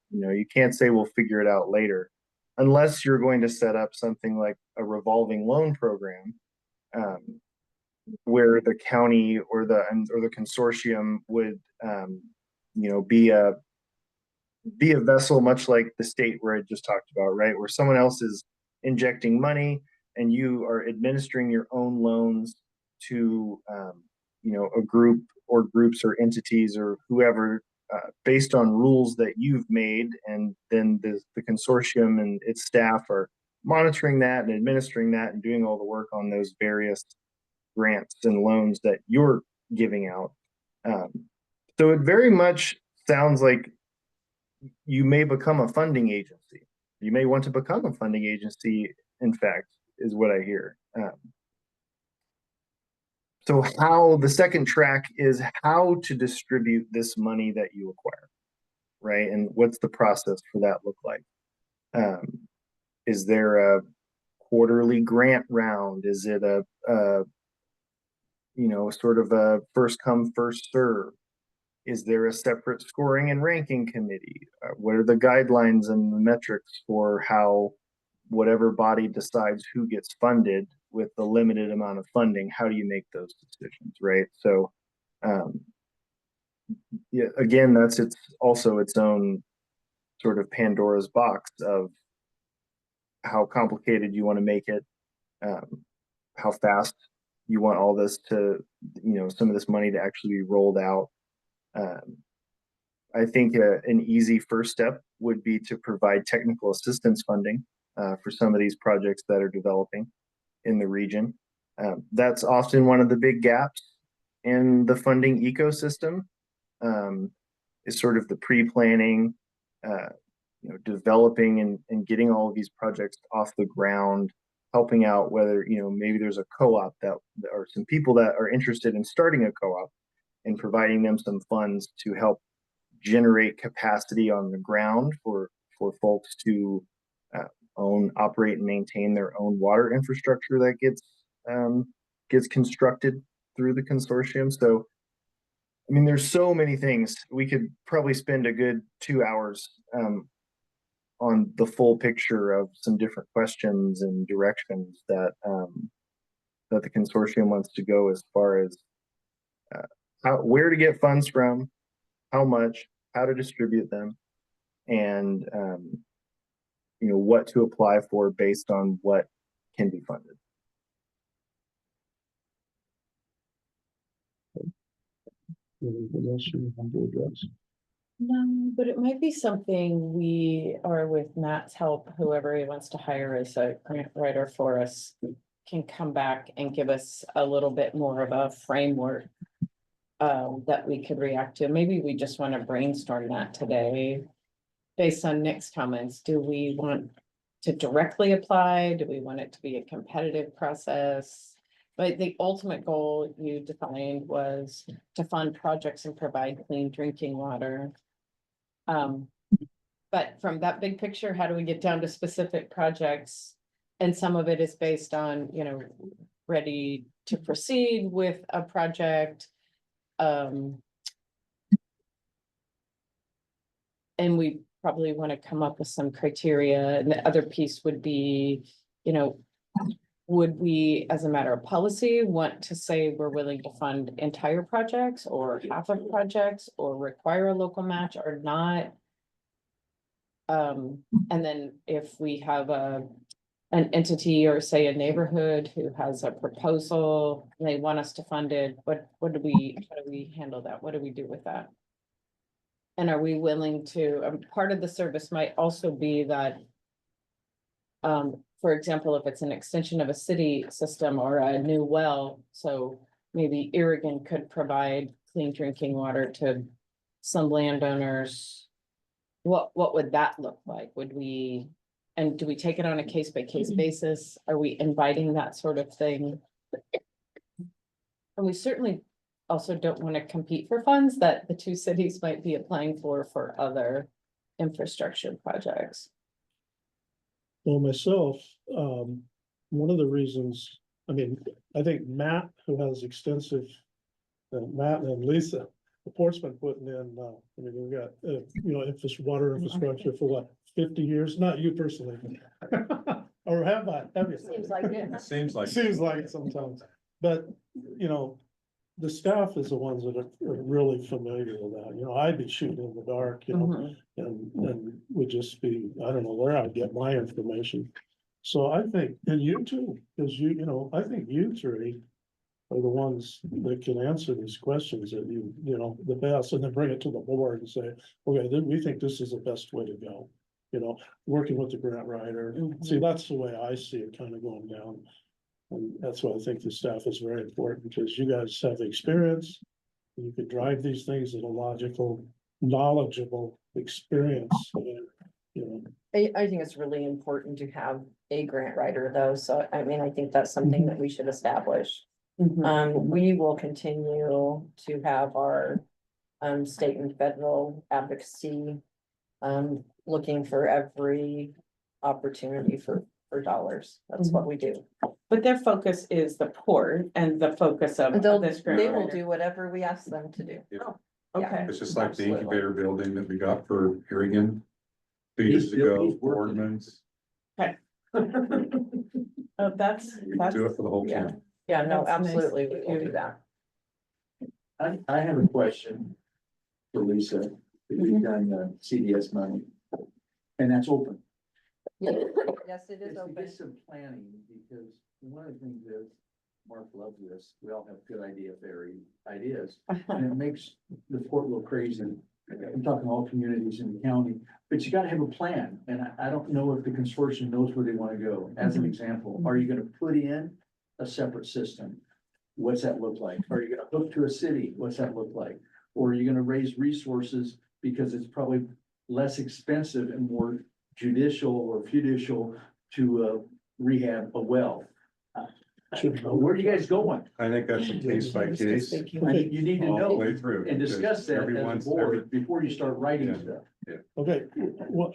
You can't say we'll figure it out later, unless you're going to set up something like a revolving loan program, where the county or the consortium would, be a vessel, much like the state where I just talked about, right? Where someone else is injecting money and you are administering your own loans to, a group or groups or entities or whoever, based on rules that you've made, and then the consortium and its staff are monitoring that and administering that and doing all the work on those various grants and loans that you're giving out. So it very much sounds like you may become a funding agency. You may want to become a funding agency, in fact, is what I hear. So how the second track is how to distribute this money that you acquire, right? And what's the process for that look like? Is there a quarterly grant round? Is it a sort of a first come, first serve? Is there a separate scoring and ranking committee? What are the guidelines and the metrics for how whatever body decides who gets funded with the limited amount of funding? How do you make those decisions, right? So, again, that's also its own sort of Pandora's box of how complicated you want to make it, how fast you want all this to, some of this money to actually be rolled out. I think an easy first step would be to provide technical assistance funding for some of these projects that are developing in the region. That's often one of the big gaps in the funding ecosystem. is sort of the pre-planning, developing and getting all of these projects off the ground, helping out whether, maybe there's a co-op that, or some people that are interested in starting a co-op and providing them some funds to help generate capacity on the ground for folks to own, operate, and maintain their own water infrastructure that gets constructed through the consortium. So, I mean, there's so many things. We could probably spend a good 2 hours on the full picture of some different questions and directions that the consortium wants to go, as far as where to get funds from, how much, how to distribute them, and what to apply for based on what can be funded. Anything else you want to address? No, but it might be something we, or with Matt's help, whoever he wants to hire as a grant writer for us, can come back and give us a little bit more of a framework that we could react to. Maybe we just want to brainstorm that today. Based on Nick's comments, do we want to directly apply? Do we want it to be a competitive process? But the ultimate goal you defined was to fund projects and provide clean drinking water. But from that big picture, how do we get down to specific projects? And some of it is based on, ready to proceed with a project. And we probably want to come up with some criteria. And the other piece would be, would we, as a matter of policy, want to say we're willing to fund entire projects or half of projects, or require a local match or not? And then if we have an entity, or say a neighborhood who has a proposal, and they want us to fund it, how do we handle that? What do we do with that? And are we willing to, part of the service might also be that, for example, if it's an extension of a city system or a new well, so maybe Irrigan could provide clean drinking water to some landowners. What would that look like? And do we take it on a case by case basis? Are we inviting that sort of thing? And we certainly also don't want to compete for funds that the two cities might be applying for other infrastructure projects. Well, myself, one of the reasons, I think Matt, who has extensive, Matt and Lisa, the Portsmouth putting in, we've got, water infrastructure for what, 50 years? Not you personally. Or have you? Seems like it. Seems like it sometimes, but, the staff is the ones that are really familiar with that. I'd be shooting in the dark, and would just be, I don't know where I'd get my information. So I think, and you too, because I think you three are the ones that can answer these questions that the best, and then bring it to the board and say, okay, then we think this is the best way to go. Working with the grant writer. See, that's the way I see it kind of going down. And that's why I think the staff is very important, because you guys have the experience. You could drive these things in a logical, knowledgeable experience. I think it's really important to have a grant writer though. So, I think that's something that we should establish. We will continue to have our state and federal advocacy looking for every opportunity for dollars. That's what we do. But their focus is the port and the focus of this grant They will writer. do whatever we ask them to do. Oh, okay. It's just like the incubator building that we got for Irrigan 2 years ago, Boardman's. Okay. That's. Do it for the whole Yeah. county. Yeah, no, That's nice. absolutely, we will do that. I have a question for Lisa. We've done CDS money, and that's open. Yes, it is To open. get some planning, because one of the things is, Mark loves this, we all have good ideas, and it makes the port look crazy. I'm talking all communities in the county, but you gotta have a plan, and I don't know if the consortium knows where they wanna go. As an example, are you gonna put in a separate system? What's that look like? Are you gonna hook to a city? What's that look like? Or are you gonna raise resources because it's probably less expensive and more judicial or fiducial to rehab a well. Where are you guys going? I think that's a case by case. You need to All the know way through. and discuss that as Everyone's- a board before you start writing Yeah. stuff. Okay, well,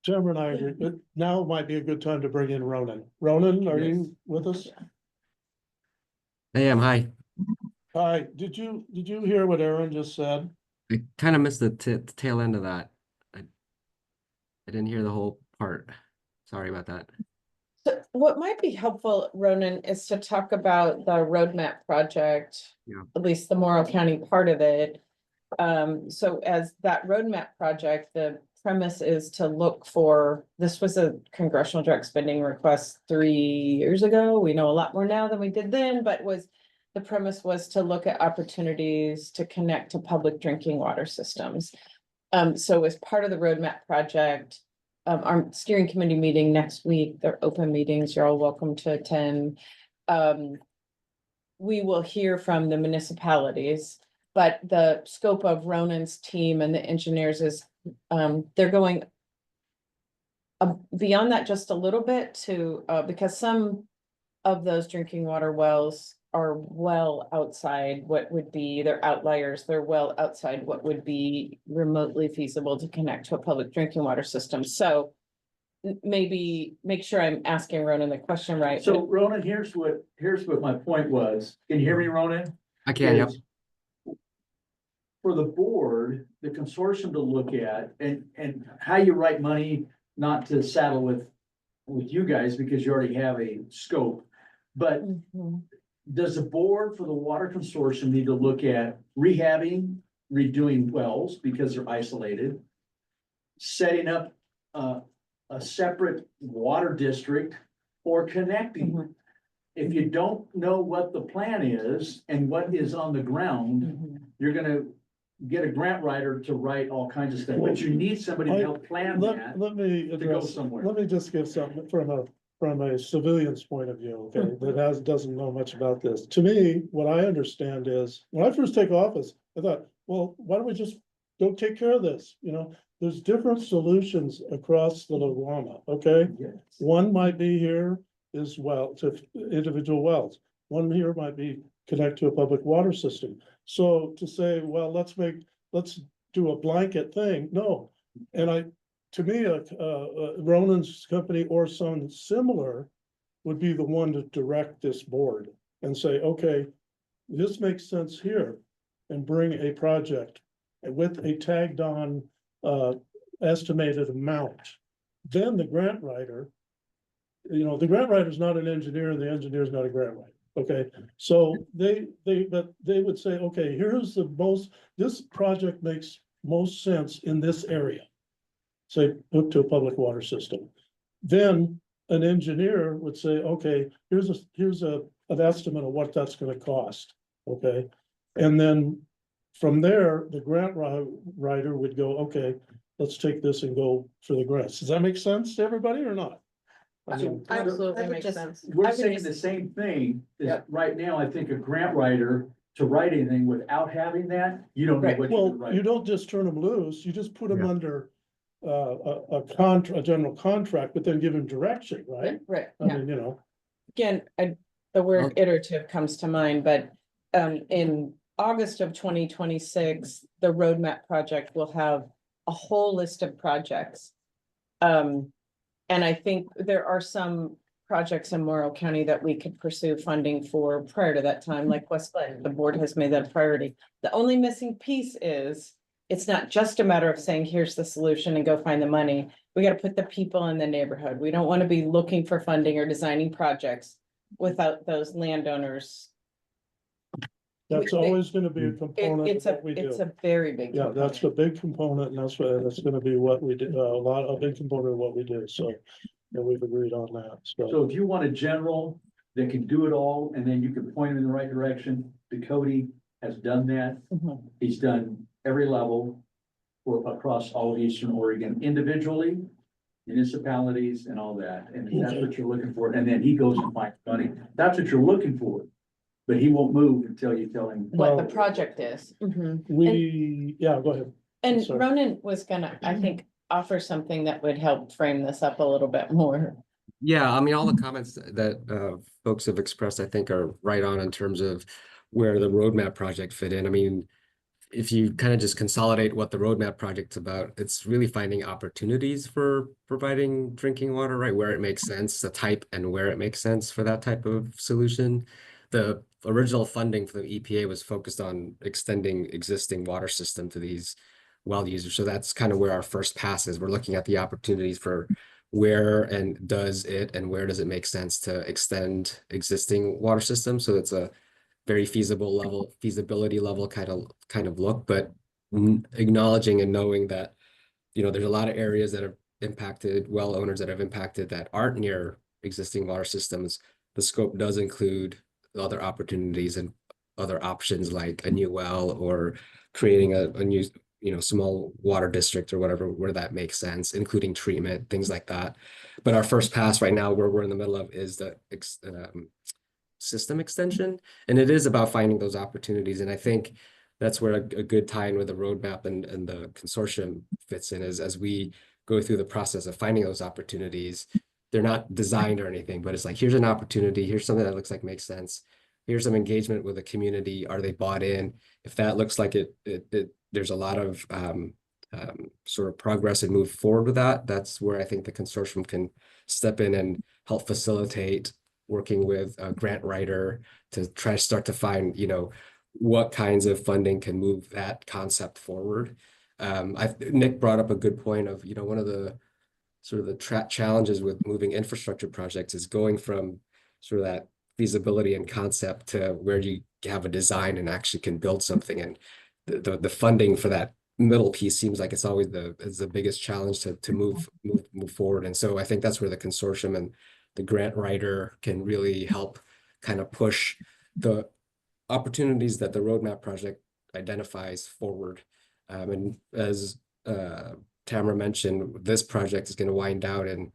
Tim and I agree, but now might be a good time to bring in Ronan. Ronan, are you with us? I am, hi. Hi, did you hear what Aaron just said? I kind of missed the tail end of that. I didn't hear the whole part. Sorry about that. So what might be helpful, Ronan, is to talk about the roadmap project. Yeah. At least the Morrow County part of it. So as that roadmap project, the premise is to look for, this was a congressional direct spending request 3 years ago. We know a lot more now than we did then, but the premise was to look at opportunities to connect to public drinking water systems. So as part of the roadmap project, our steering committee meeting next week, they're open meetings, you're all welcome to attend. We will hear from the municipalities, but the scope of Ronan's team and the engineers is, they're going beyond that just a little bit to, because some of those drinking water wells are well outside what would be, they're outliers, they're well outside what would be remotely feasible to connect to a public drinking water system. So maybe make sure I'm asking Ronan the question right. So Ronan, here's what my point was. Can you hear me, Ronan? I can, yep. Is for the board, the consortium to look at and how you write money, not to saddle with you guys because you already have a scope. But does the board for the water consortium need to look at rehabbing, redoing wells because they're isolated, setting up a separate water district, or connecting? If you don't know what the plan is and what is on the ground, you're gonna get a grant writer to write all kinds of stuff, but you need somebody to help plan that. Let me to go address, somewhere. let me just give something from a civilian's point of view, okay, doesn't know much about this. To me, what I understand is, when I first take office, I thought, well, why don't we just go take care of this, you know? There's different solutions across the Laguna, okay? Yes. One might be here as well, to individual wells. One here might be connect to a public water system. So to say, well, let's do a blanket thing, no. And to me, Ronan's company or some similar would be the one to direct this board and say, okay, this makes sense here, and bring a project with a tagged on estimated amount. Then the grant writer, the grant writer is not an engineer and the engineer is not a grant writer. Okay, so they would say, okay, here's this project makes most sense in this area. Say, hook to a public water system. Then an engineer would say, okay, here's an estimate of what that's gonna cost, okay? And then from there, the grant writer would go, okay, let's take this and go for the grants. Does that make sense to everybody or not? I mean, Absolutely would makes just- sense. We're I would saying just- the same thing, is Yeah. right now, I think a grant writer to write anything without having that, you don't know Right. what you're well, writing. you don't just turn them loose, you just put them under a general contract, but then give them direction, right? Right, I yeah. mean, Again, the word iterative comes to mind, but in August of 2026, the roadmap project will have a whole list of projects. And I think there are some projects in Morrow County that we could pursue funding for prior to that time, like West Glen. The board has made that a priority. The only missing piece is, it's not just a matter of saying, here's the solution and go find the money. We got to put the people in the neighborhood. We don't want to be looking for funding or designing projects without those landowners. that's always gonna be a component It's of what we it's do. a very big. Yeah, that's a big component, and that's gonna be what we do, a big component of what we do, so, and we've agreed on that, so. So if you want a general that can do it all, and then you can point them in the right direction, Cody has done that. Mhm. He's done every level across all of Eastern Oregon individually, municipalities and all that, and that's what you're looking for, and then he goes and finds money. That's what you're looking for, but he won't move until you tell him. What the Well, project is. Mhm. yeah, go ahead. And Sorry. Ronan was gonna, I think, offer something that would help frame this up a little bit more. Yeah, I mean, all the comments that folks have expressed, I think, are right on in terms of where the roadmap project fit in. I mean, if you kind of just consolidate what the roadmap project's about, it's really finding opportunities for providing drinking water, right? Where it makes sense, the type and where it makes sense for that type of solution. The original funding for the EPA was focused on extending existing water system to these well users. So that's kind of where our first pass is. We're looking at the opportunities for where and does it and where does it make sense to extend existing water systems. So it's a very feasibility level kind of look, but acknowledging and knowing that, you know, there's a lot of areas that have impacted, well owners that have impacted that aren't near existing water systems. The scope does include other opportunities and other options like a new well or creating a new, you know, small water district or whatever, where that makes sense, including treatment, things like that. But our first pass right now, where we're in the middle of, is the system extension, and it is about finding those opportunities. And I think that's where a good tie-in with the roadmap and the consortium fits in, is as we go through the process of finding those opportunities. They're not designed or anything, but it's like, here's an opportunity, here's something that looks like makes sense, here's some engagement with the community, are they bought in? If that looks like there's a lot of sort of progress and move forward with that, that's where I think the consortium can step in and help facilitate working with a grant writer to try to start to find, you know, what kinds of funding can move that concept forward. Nick brought up a good point of, you know, one of the sort of the challenges with moving infrastructure projects is going from sort of that feasibility and concept to where you have a design and actually can build something. And the funding for that middle piece seems like it's always the biggest challenge to move forward. And so I think that's where the consortium and the grant writer can really help kind of push the opportunities that the roadmap project identifies forward. And as Tamara mentioned, this project is going to wind down in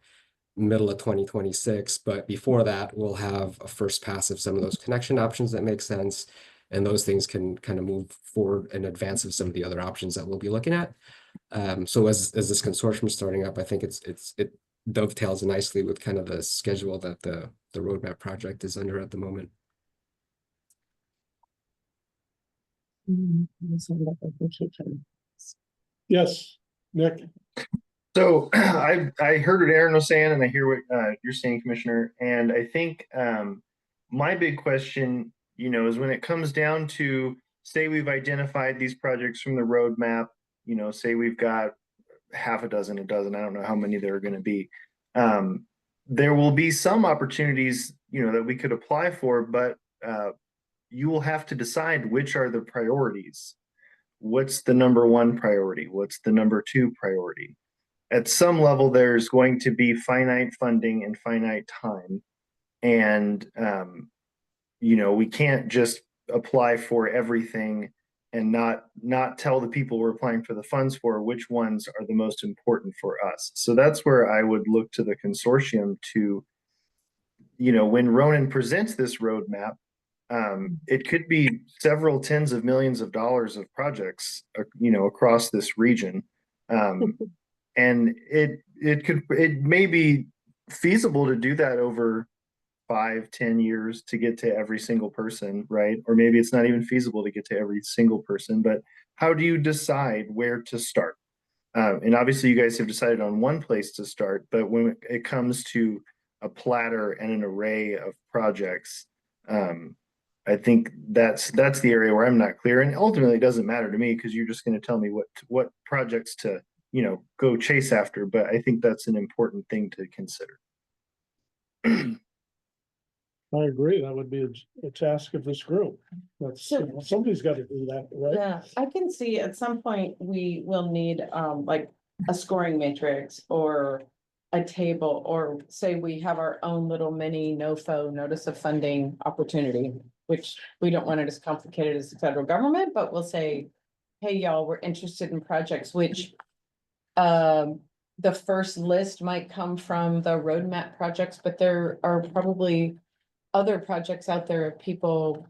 middle of 2026, but before that, we'll have a first pass of some of those connection options that make sense, and those things can kind of move forward in advance of some of the other options that we'll be looking at. So as this consortium is starting up, I think it dovetails nicely with kind of the schedule that the roadmap project is under at the moment. Yes, Nick. So I heard what Aaron was saying, and I hear what you're saying, Commissioner. And I think my big question, you know, is when it comes down to, say we've identified these projects from the roadmap, you know, say we've got half a dozen, I don't know how many there are going to be. There will be some opportunities, you know, that we could apply for, but you will have to decide which are the priorities. What's the number one priority? What's the number two priority? At some level, there's going to be finite funding and finite time. And, you know, we can't just apply for everything and not tell the people we're applying for the funds for which ones are the most important for us. So that's where I would look to the consortium to, you know, when Ronan presents this roadmap, it could be several tens of millions of dollars of projects, you know, across this region. And it may be feasible to do that over 5-10 years to get to every single person, right? Or maybe it's not even feasible to get to every single person, but how do you decide where to start? And obviously you guys have decided on one place to start, but when it comes to a platter and an array of projects, I think that's the area where I'm not clear. And ultimately it doesn't matter to me because you're just going to tell me what projects to, you know, go chase after. But I think that's an important thing to consider. I agree. That would be a task of this group. That's, you know, somebody's got to do that, right? Yeah, I can see at some point we will need like a scoring matrix or a table, or say we have our own little mini NOFO, notice of funding opportunity, which we don't want it as complicated as the federal government, but we'll say, hey, y'all, we're interested in projects, which the first list might come from the roadmap projects, but there are probably other projects out there of people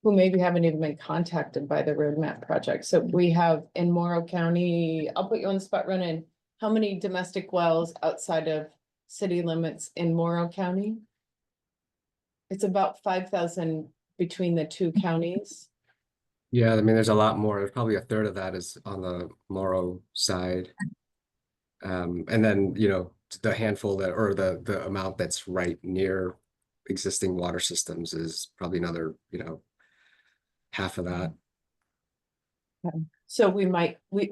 who maybe haven't even been contacted by the roadmap project. So we have in Morrow County, I'll put you on the spot, Ronan. How many domestic wells outside of city limits in Morrow County? It's about 5,000 between the two counties. Yeah, I mean, there's a lot more. There's probably a third of that is on the Morrow side. And then, you know, the handful that, or the amount that's right near existing water systems is probably another, you know, half of that. So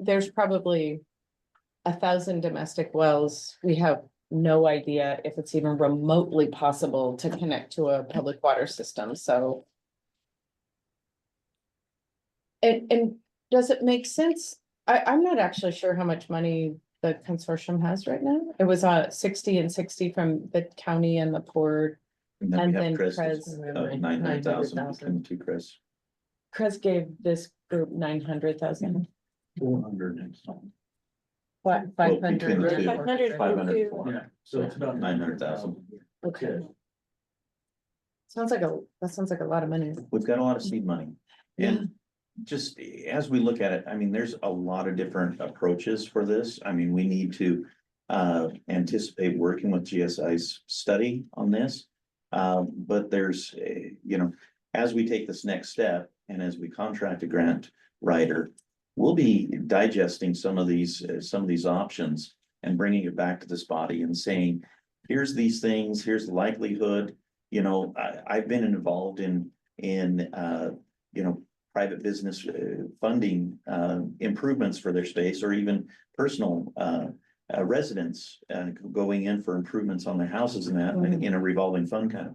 there's probably 1,000 domestic wells. We have no idea if it's even remotely possible to connect to a public water system, so. And does it make sense? I'm not actually sure how much money the consortium has right now. It was 60 and 60 from the county and the port. And And we have then Chris, Cres. 900,000 between the two, Chris. Cres gave this group 900,000. 400. What, Well, between the two. 500. 500. Yeah, so it's about 900,000. Okay. That sounds like a lot of money. We've got a lot of seed money. And just as we look at it, I mean, there's a lot of different approaches for this. I mean, we need to anticipate working with GSI's study on this. But there's, you know, as we take this next step and as we contract a grant writer, we'll be digesting some of these options and bringing it back to this body and saying, here's these things, here's the likelihood. You know, I've been involved in you know, private business funding improvements for their space, or even personal residents going in for improvements on their houses and that in a revolving fund kind of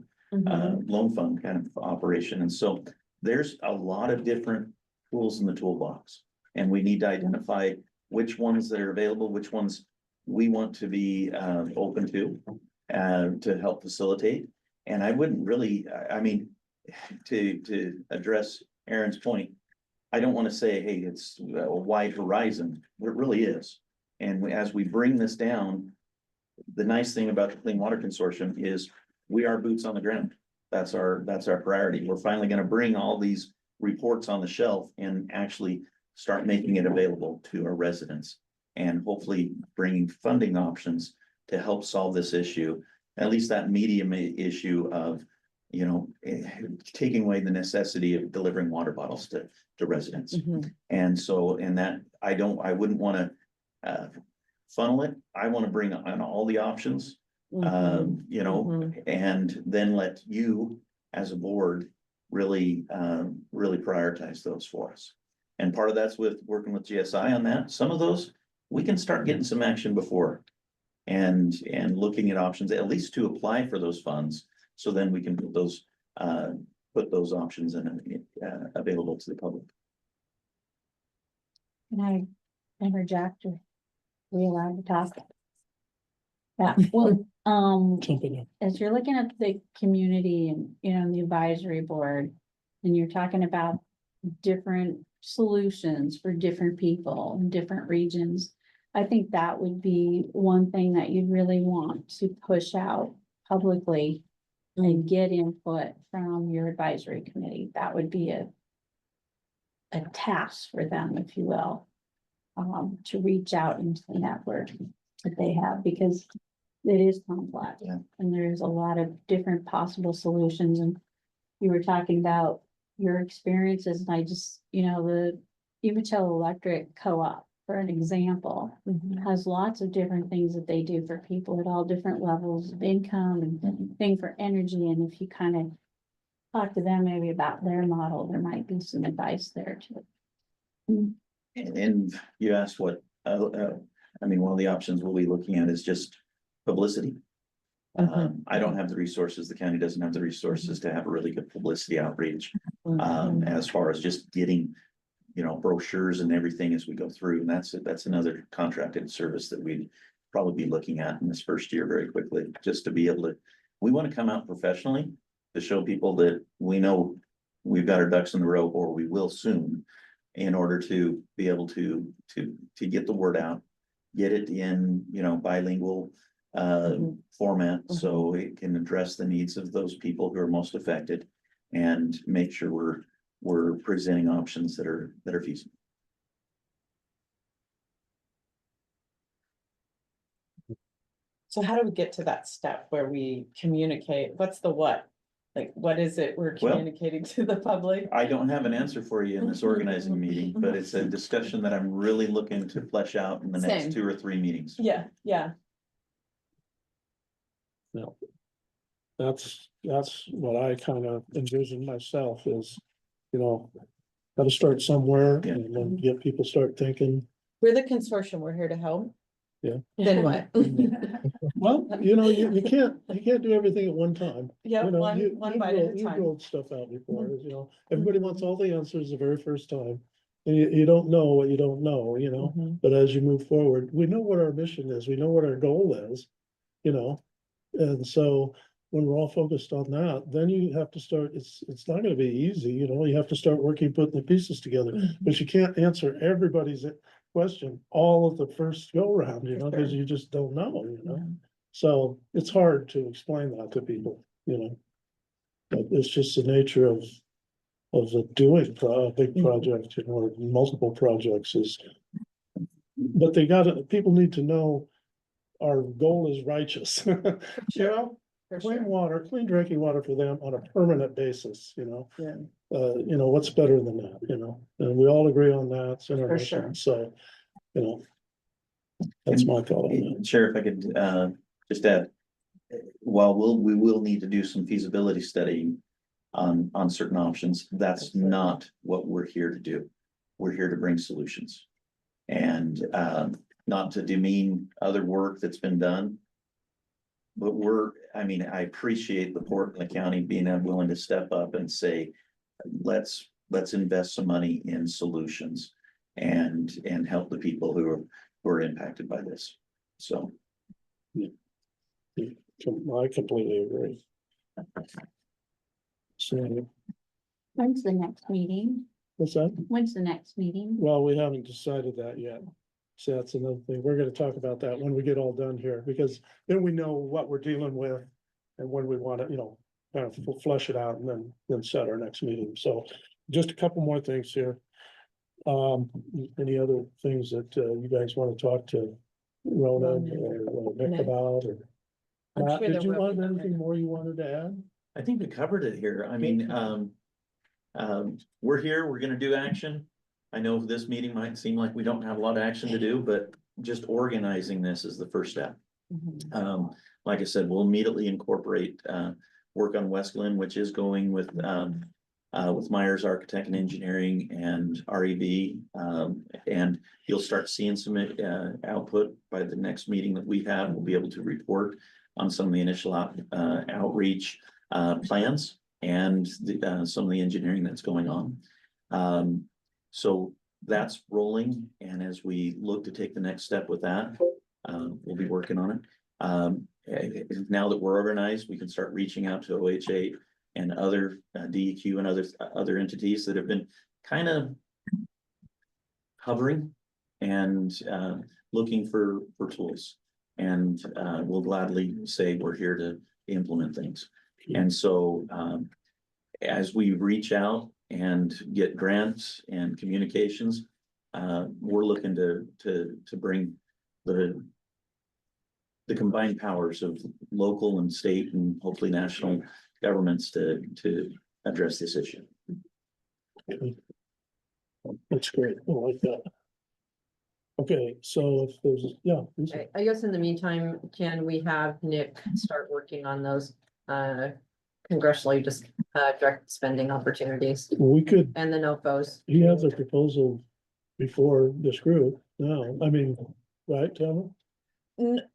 loan fund kind of operation. And so there's a lot of different tools in the toolbox, and we need to identify which ones that are available, which ones we want to be open to help facilitate. And I wouldn't really, I mean, to address Aaron's point, I don't want to say, hey, it's a wide horizon. It really is. And as we bring this down, the nice thing about the Clean Water Consortium is we are boots on the ground. That's our priority. We're finally going to bring all these reports on the shelf and actually start making it available to our residents, and hopefully bringing funding options to help solve this issue, at least that medium issue of, you know, taking away the necessity of delivering water bottles to residents. And so, and that I wouldn't want to funnel it. I want to bring on all the options, you know, and then let you as a board really prioritize those for us. And part of that's with working with GSI on that. Some of those we can start getting some action before and looking at options, at least to apply for those funds. So then we can put those options in available to the public. Can I interject? Are we allowed to talk? Yeah, well, as you're looking at the community and, you know, the advisory board, and you're talking about different solutions for different people in different regions, I think that would be one thing that you'd really want to push out publicly and get input from your advisory committee. That would be a task for them, if you will, to reach out into the network that they have, because it is complex and there's a lot of different possible solutions. And you were talking about your experiences, and I just, you know, the Umatilla Electric Co-op, for an example, has lots of different things that they do for people at all different levels of income and thing for energy. And if you kind of talk to them maybe about their model, there might be some advice there too. And you asked what, I mean, one of the options we'll be looking at is just publicity. I don't have the resources, the county doesn't have the resources to have a really good publicity outreach, as far as just getting, you know, brochures and everything as we go through. And that's another contracted service that we'd probably be looking at in this first year very quickly, just to be able to, we want to come out professionally to show people that we know we've got our ducks in the row, or we will soon, in order to be able to get the word out, get it in, you know, bilingual format, so it can address the needs of those people who are most affected, and make sure we're presenting options that are feasible. So how do we get to that step where we communicate? What's the what? Like, what is it we're Well, communicating to the public? I don't have an answer for you in this organizing meeting, but it's a discussion that I'm really looking to flesh out in the Same. next 2 or 3 meetings. Yeah, yeah. No. That's what I kind of envision myself is, you know, gotta start somewhere and then get people start thinking. We're the consortium. We're here to help. Yeah. Then what? Well, you know, you can't do everything at one time. Yeah, You know, one bite at a you time. rolled stuff out before, you know, everybody wants all the answers the very first time. And you don't know what you don't know, you know, Mhm. but as you move forward, we know what our mission is, we know what our goal is, you know. And so when we're all focused on that, then you have to start, it's not gonna be easy, you know, you have to start working, putting the pieces together. But you can't answer everybody's question all of the first go round, you know, because you just don't know, you know. So it's hard to explain that to people, you know. But it's just the nature of the doing a big project, you know, or multiple projects is. But people need to know our goal is righteous, you know? Clean water, clean drinking water for them on a permanent basis, you know? Yeah. You know, what's better than that, you know? And we all agree on that, it's in our For mission, sure. so, you know. That's my thought on that. Sheriff, I could just add, while we will need to do some feasibility study on certain options, that's not what we're here to do. We're here to bring solutions. And not to demean other work that's been done. But I appreciate the Portland County being willing to step up and say, let's invest some money in solutions and help the people who are impacted by this. So. I completely agree. So, When's the next meeting? what's that? When's the next meeting? Well, we haven't decided that yet. So that's another thing. We're gonna talk about that when we get all done here, because then we know what we're dealing with. And when we want to, you know, kind of flush it out and then set our next meeting. So just a couple more things here. Any other things that you guys want to talk to Ronan or Nick about, or? I'm sure Did there you will have be. anything more you wanted to add? I think we covered it here. I mean, we're here, we're gonna do action. I know this meeting might seem like we don't have a lot of action to do, but just organizing this is the first step. Like I said, we'll immediately incorporate, work on West Glen, which is going with Myers Architect and Engineering and REV. And you'll start seeing some, output by the next meeting that we have. We'll be able to report on some of the initial outreach, plans and some of the engineering that's going on. So that's rolling, and as we look to take the next step with that, we'll be working on it. Now that we're organized, we can start reaching out to OHA and other DEQ and other entities that have been kind of hovering and looking for tools. And we'll gladly say we're here to implement things. And so as we reach out and get grants and communications, we're looking to bring the combined powers of local and state and hopefully national governments to address this issue. That's great. I like that. Okay, so if there's, yeah. I guess in the meantime, can we have Nick start working on those congressionally just direct spending opportunities We could, and the NOFOs? he has a proposal before this group now, I mean, right, Tamara?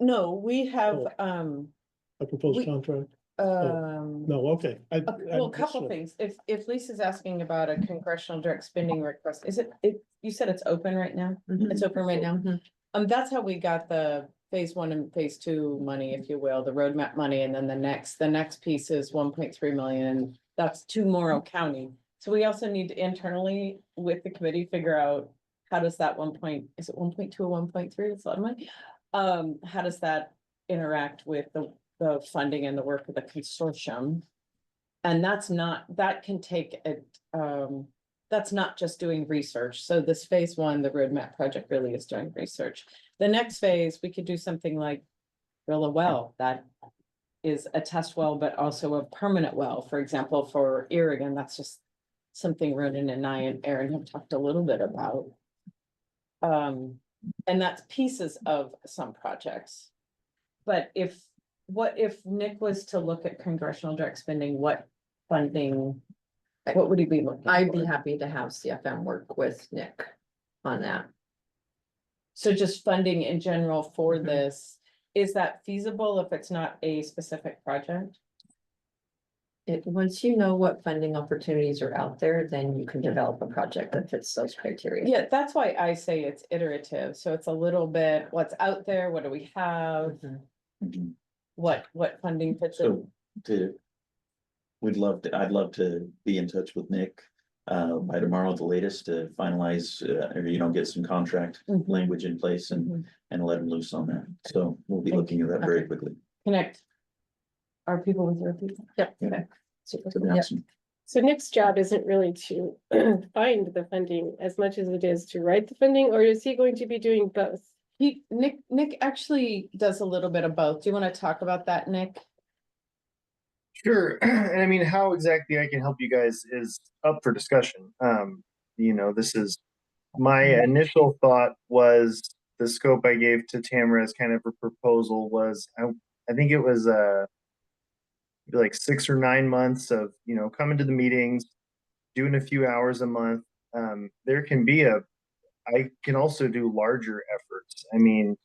No, we have, A proposed We- contract? No, okay. well, a couple things. If Lisa's asking about a congressional direct spending request, is it, you said it's open right now? It's open right now? That's how we got the phase 1 and phase 2 money, if you will, the roadmap money, and then the next piece is 1.3 million. That's to Morrow County. So we also need to internally with the committee figure out how does that is it 1.2 or 1.3? It's a lot of money. How does that interact with the funding and the work of the consortium? And that can take that's not just doing research. So this phase one, the roadmap project really is doing research. The next phase, we could do something like drill a well that is a test well, but also a permanent well. For example, for Irrigan, that's just something Ronan and I and Aaron have talked a little bit about. And that's pieces of some projects. But what if Nick was to look at congressional direct spending, what funding, what would he be looking for? I'd be happy to have CFM work with Nick on that. So just funding in general for this, is that feasible if it's not a specific project? Once you know what funding opportunities are out there, then you can develop a project that fits those criteria. Yeah, that's why I say it's iterative. So it's a little bit, what's out there, what do we have? Mhm. What funding fits in? So I'd love to be in touch with Nick by tomorrow at the latest to finalize, or get some contract Mhm. language in place and let him loose on that. So we'll be looking at that very quickly. Connect. Are people with your people? Yep. Okay. So that's- So Nick's job isn't really to find the funding as much as it is to write the funding, or is he going to be doing both? Nick actually does a little bit of both. Do you want to talk about that, Nick? Sure. And I mean, how exactly I can help you guys is up for discussion. This is my initial thought was the scope I gave to Tamara as kind of a proposal was, I think it was like 6 or 9 months of, coming to the meetings, doing a few hours a month. There can be I can also do larger efforts. I mean,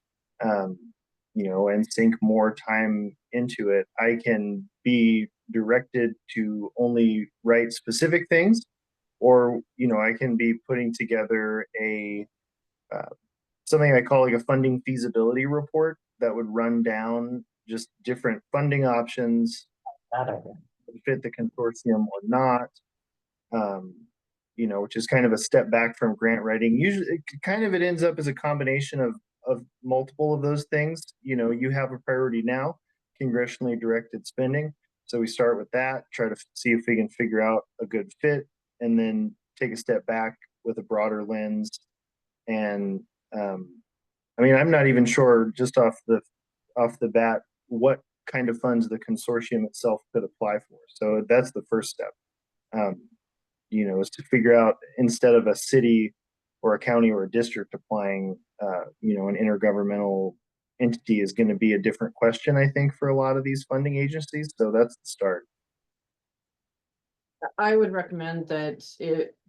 and sink more time into it. I can be directed to only write specific things, or, I can be putting together something I call like a funding feasibility report that would run down just different funding options, fit the consortium or not. Which is kind of a step back from grant writing. Usually it ends up as a combination of multiple of those things. You have a priority now, congressionally directed spending. So we start with that, try to see if we can figure out a good fit, and then take a step back with a broader lens. And I'm not even sure just off the bat what kind of funds the consortium itself could apply for. So that's the first step. Is to figure out, instead of a city or a county or a district applying, an intergovernmental entity is going to be a different question, I think, for a lot of these funding agencies. So that's the start. I would recommend that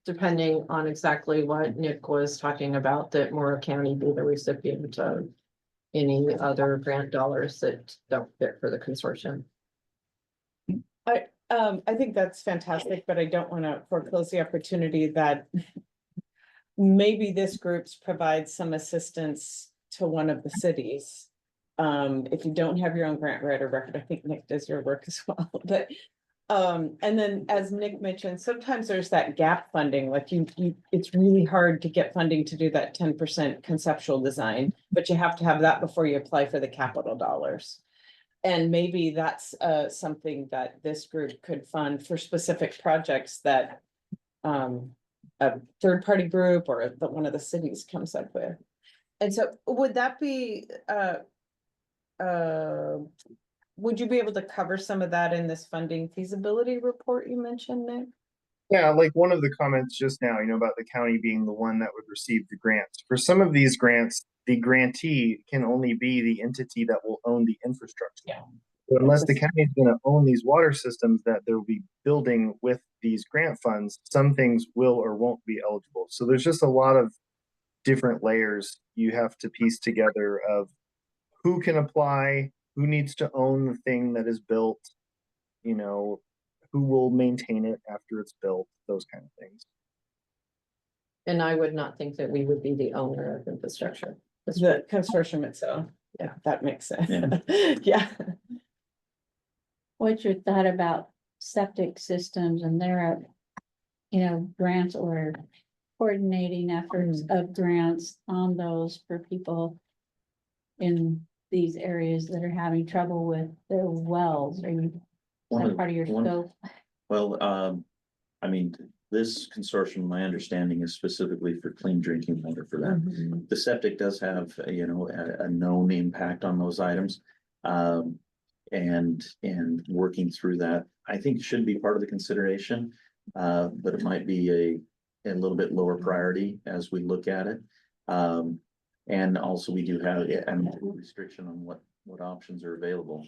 depending on exactly what Nick was talking about, that Morrow County be the recipient of any other grant dollars that don't fit for the consortium. I think that's fantastic, but I don't want to foreclose the opportunity that maybe this group's provides some assistance to one of the cities. If you don't have your own grant writer record, I think Nick does your work as well, but and then as Nick mentioned, sometimes there's that gap funding, like it's really hard to get funding to do that 10% conceptual design, but you have to have that before you apply for the capital dollars. And maybe that's something that this group could fund for specific projects that a third-party group or one of the cities comes up with. And so would that be, would you be able to cover some of that in this funding feasibility report you mentioned, Nick? Yeah, like one of the comments just now, about the county being the one that would receive the grants. For some of these grants, the grantee can only be the entity that will own the infrastructure. Yeah. So unless the county is going to own these water systems that they'll be building with these grant funds, some things will or won't be eligible. So there's just a lot of different layers you have to piece together of who can apply, who needs to own the thing that is built, who will maintain it after it's built, those kind of things. And I would not think that we would be the owner of infrastructure. The consortium itself. Yeah, that makes sense. Yeah. Yeah. What's your thought about septic systems and their, grants or coordinating efforts of grants on those for people in these areas that are having trouble with their wells? Are you, is that part of your scope? Well, this consortium, my understanding is specifically for clean drinking water for that. Mhm. The septic does have, you know, a known impact on those items. And working through that, I think should be part of the consideration. But it might be a little bit lower priority as we look at it. And also we do have a restriction on what options are available.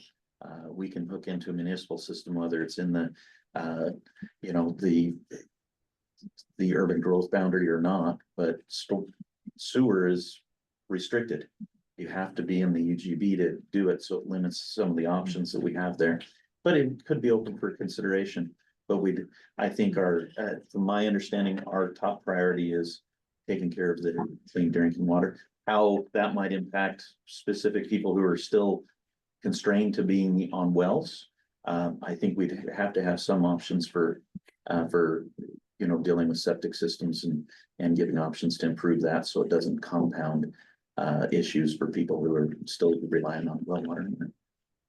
We can hook into a municipal system, whether it's in the, you know, the urban growth boundary or not, but sewer is restricted. You have to be in the UGB to do it, so it limits some of the options that we have there. But it could be open for consideration. But I think from my understanding, our top priority is taking care of the clean drinking water. How that might impact specific people who are still constrained to being on wells. I think we'd have to have some options for you know, dealing with septic systems and giving options to improve that so it doesn't compound issues for people who are still relying on well water.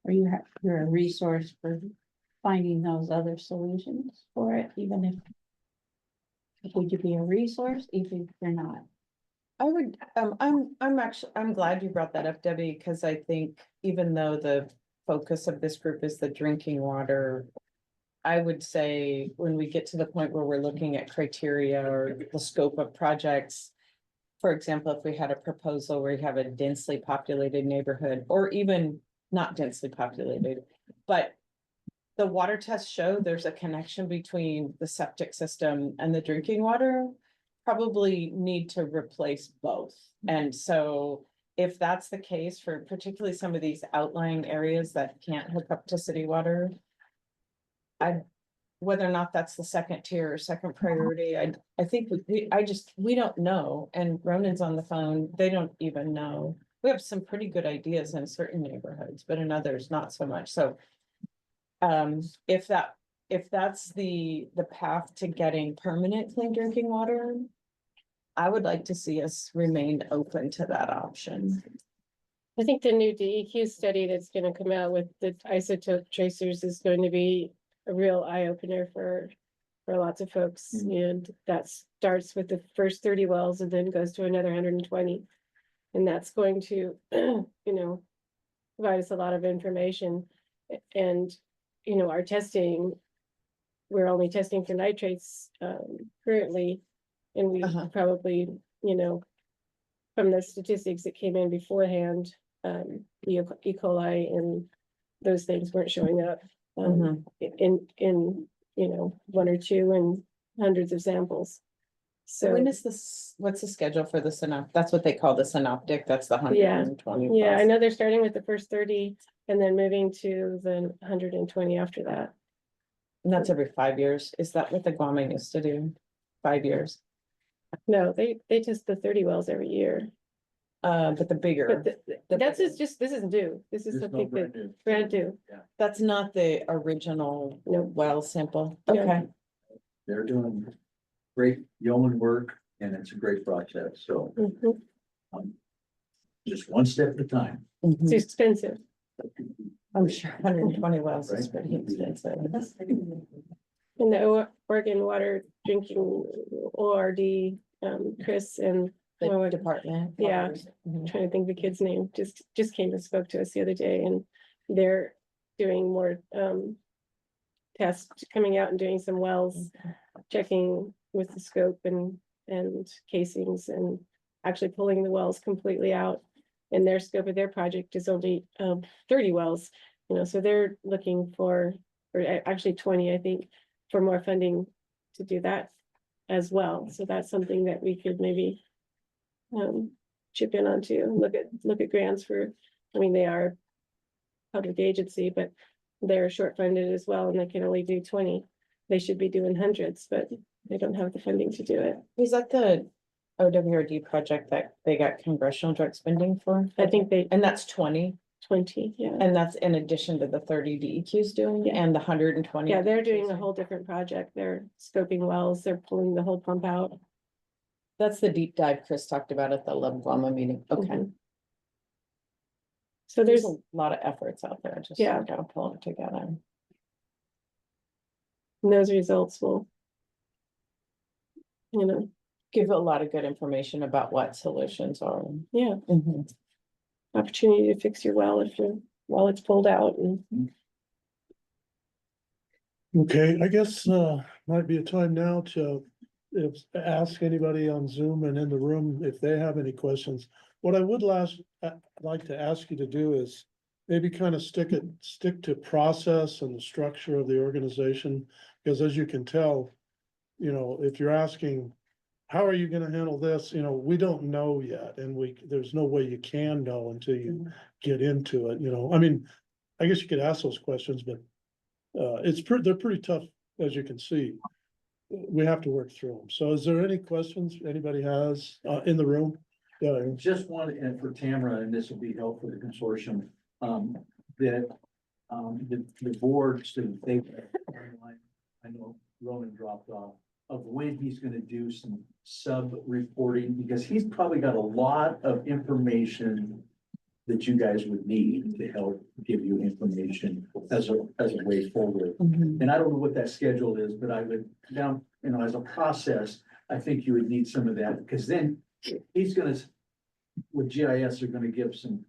Or you're a resource for finding those other solutions for it, even if would you be a resource, even if you're not? I would, I'm glad you brought that up, Debbie, because I think even though the focus of this group is the drinking water, I would say when we get to the point where we're looking at criteria or the scope of projects, for example, if we had a proposal where you have a densely populated neighborhood, or even not densely populated, but the water tests show there's a connection between the septic system and the drinking water, probably need to replace both. And so if that's the case for particularly some of these outlying areas that can't hook up to city water, whether or not that's the second tier or second priority, I think we don't know. And Ronan's on the phone, they don't even know. We have some pretty good ideas in certain neighborhoods, but in others, not so much. So if that's the path to getting permanent clean drinking water, I would like to see us remain open to that option. I think the new DEQ study that's gonna come out with the isotope tracers is going to be a real eye opener for lots of folks. And that starts with the first 30 wells and then goes to another 120. And that's going to, you know, provide us a lot of information. And, you know, our testing, we're only testing for nitrates currently. And we probably, you know, from the statistics that came in beforehand, E. coli and those things weren't showing up in, you know, one or two and hundreds of samples. So when is this, what's the schedule for the synoptic? That's what they call the synoptic. That's the 120. Yeah, I know they're starting with the first 30 and then moving to the 120 after that. And that's every 5 years. Is that what the Guaming used to do? 5 years? No, they test the 30 wells every year. But the bigger. But that's just, this isn't new. This is something that brand new. That's not the original well sample. Yeah. Okay. They're doing great yeoman work and it's a great project. So just one step at a time. It's expensive. I'm sure 120 wells is pretty expensive. In the Oregon Water Drinking ORD, Chris and The department. yeah, trying to think of the kid's name, just came and spoke to us the other day, and they're doing more tests, coming out and doing some wells, checking with the scope and casings, and actually pulling the wells completely out. And their scope of their project is only 30 wells, you know, so they're looking for, or actually 20, I think, for more funding to do that as well. So that's something that we could maybe chip in onto, look at grants for. I mean, they are a public agency, but they're short funded as well, and they can only do 20. They should be doing hundreds, but they don't have the funding to do it. Is that the OWRD project that they got congressional direct spending for? I think and that's 20, yeah. And that's in addition to the 30 DEQs doing and the 120. Yeah, they're doing a whole different project. They're scoping wells, they're pulling the whole pump out. That's the deep dive Chris talked about at the Guama meeting. Okay. So there's a lot of efforts out there. Just gotta pull them together. And those results will you know, Give a lot of good information about what solutions are. yeah, Mhm. opportunity to fix your well if your well it's pulled out and. Okay, I guess, might be a time now to ask anybody on Zoom and in the room if they have any questions. What I would like to ask you to do is maybe kind of stick to process and the structure of the organization. Because as you can tell, you know, if you're asking, how are you gonna handle this? You know, we don't know yet, and there's no way you can know until you get into it, you know, I mean, I guess you could ask those questions, but they're pretty tough, as you can see. We have to work through them. So is there any questions anybody has, in the room? Yeah, Just one, and for Tamara, and this will be helpful for the consortium, that, the boards, they, I know Roman dropped off, of when he's gonna do some sub-reporting, because he's probably got a lot of information that you guys would need to help give you information as a way forward. And I don't know what that schedule is, but I would down, you know, as a process, I think you would need some of that, because then he's gonna, with GIS, they're gonna give some,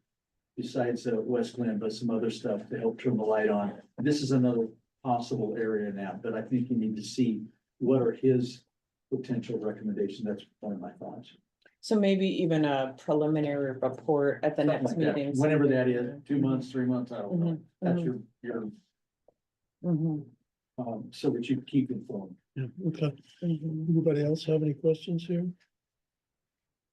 besides West Glen, but some other stuff to help turn the light on. This is another possible area now, but I think you need to see what are his potential recommendations. That's one of my thoughts. So maybe even a preliminary report at the Something next like that. meeting. Whenever that is, 2 months, 3 months, I don't know. Mhm, That's mhm. your, Mhm, so that you keep informed. yeah, okay. mhm. Anybody else have any questions here?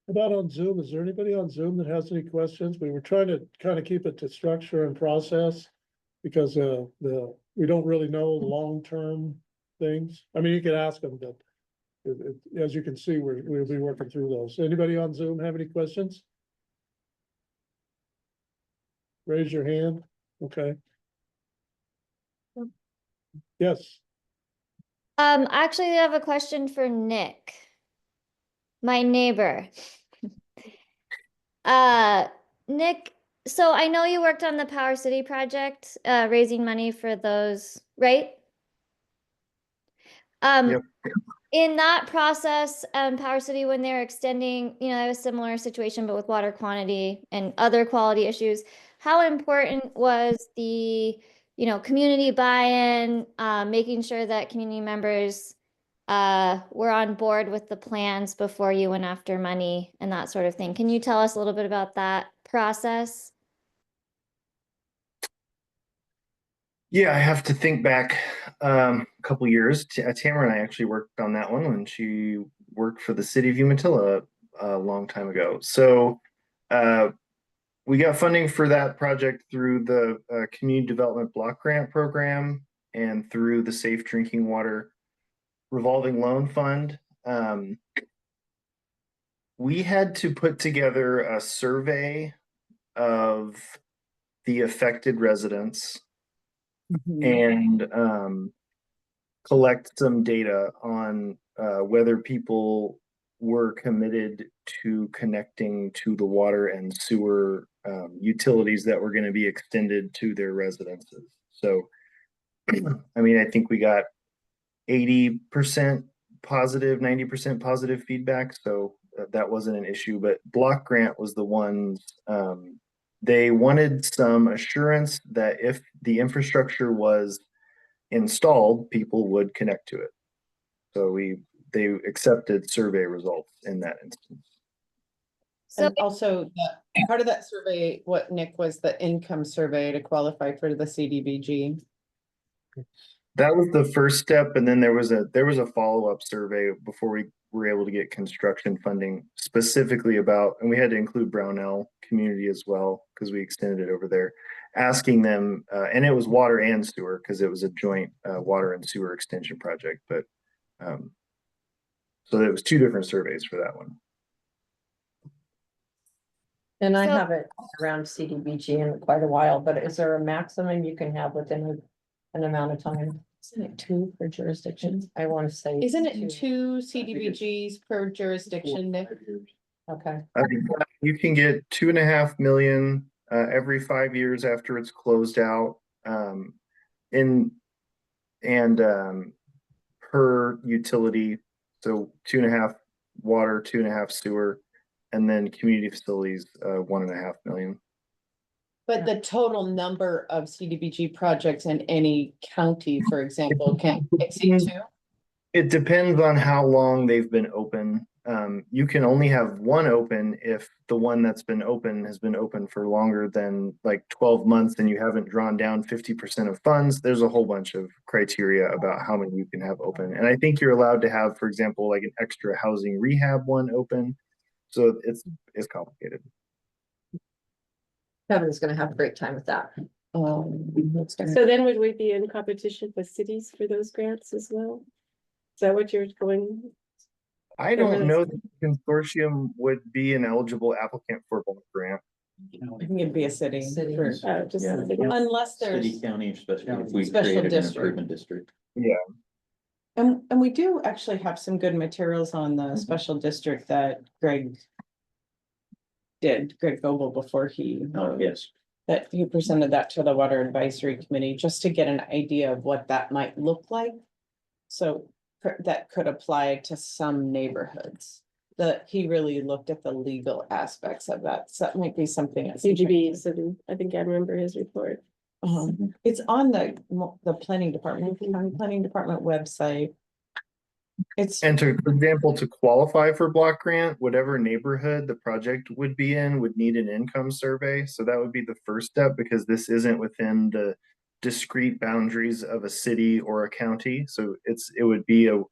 How about on Zoom? Is there anybody on Zoom that has any questions? We were trying to kind of keep it to structure and process. Because we don't really know the long-term things. I mean, you could ask them, but as you can see, we'll be working through those. Anybody on Zoom have any questions? Raise your hand. Okay. Yes. Actually, I have a question for Nick, my neighbor. Nick, so I know you worked on the Power City project, raising money for those, right? Yep. In that process, Power City, when they're extending, you know, they have a similar situation, but with water quantity and other quality issues. How important was the, you know, community buy-in, making sure that community members were on board with the plans before you went after money and that sort of thing? Can you tell us a little bit about that process? Yeah, I have to think back a couple years. Tamara and I actually worked on that one when she worked for the city of Umatilla a long time ago. So we got funding for that project through the Community Development Block Grant Program and through the Safe Drinking Water Revolving Loan Fund. We had to put together a survey of the affected residents and collect some data on whether people were committed to connecting to the water and sewer utilities that were going to be extended to their residences. So, I mean, I think we got 80% positive, 90% positive feedback. So that wasn't an issue, but Block Grant was the ones, they wanted some assurance that if the infrastructure was installed, people would connect to it. So they accepted survey results in that instance. And also, part of that survey, what Nick, was the income survey to qualify for the CDBG. That was the first step, and then there was a follow-up survey before we were able to get construction funding specifically about, and we had to include Brownell community as well because we extended it over there, asking them, and it was water and sewer because it was a joint water and sewer extension project. But so there was 2 different surveys for that one. And I haven't around CDBG in quite a while, but is there a maximum you can have within an amount of time? Isn't it 2 per jurisdiction? I want to say. Isn't it 2 CDBGs per jurisdiction, Nick? Okay. You can get 2.5 million every 5 years after it's closed out, per utility. So 2.5 water, 2.5 sewer, and then community facilities, 1.5 million. But the total number of CDBG projects in any county, for example, can exceed 2? It depends on how long they've been open. You can only have one open if the one that's been open has been open for longer than like 12 months and you haven't drawn down 50% of funds. There's a whole bunch of criteria about how many you can have open. And I think you're allowed to have, for example, like an extra housing rehab one open. So it's complicated. Kevin's gonna have a great time with that. So then would we be in competition with cities for those grants as well? Is that what you're going? I don't know that the consortium would be an eligible applicant for a bulk grant. I think it'd be a city. for- Just Yeah. something else. Unless there's, City, county, especially if we Special created an district. improvement district. Yeah. and we do actually have some good materials on the special district that Greg Vogel before he. Oh, yes. That he presented that to the Water Advisory Committee, just to get an idea of what that might look like. So that could apply to some neighborhoods. He really looked at the legal aspects of that, so that might be something. CGBs, and I think I remember his report. It's on the planning department, county planning department website. And for example, to qualify for block grant, whatever neighborhood the project would be in would need an income survey. So that would be the first step because this isn't within the discrete boundaries of a city or a county. So it would be a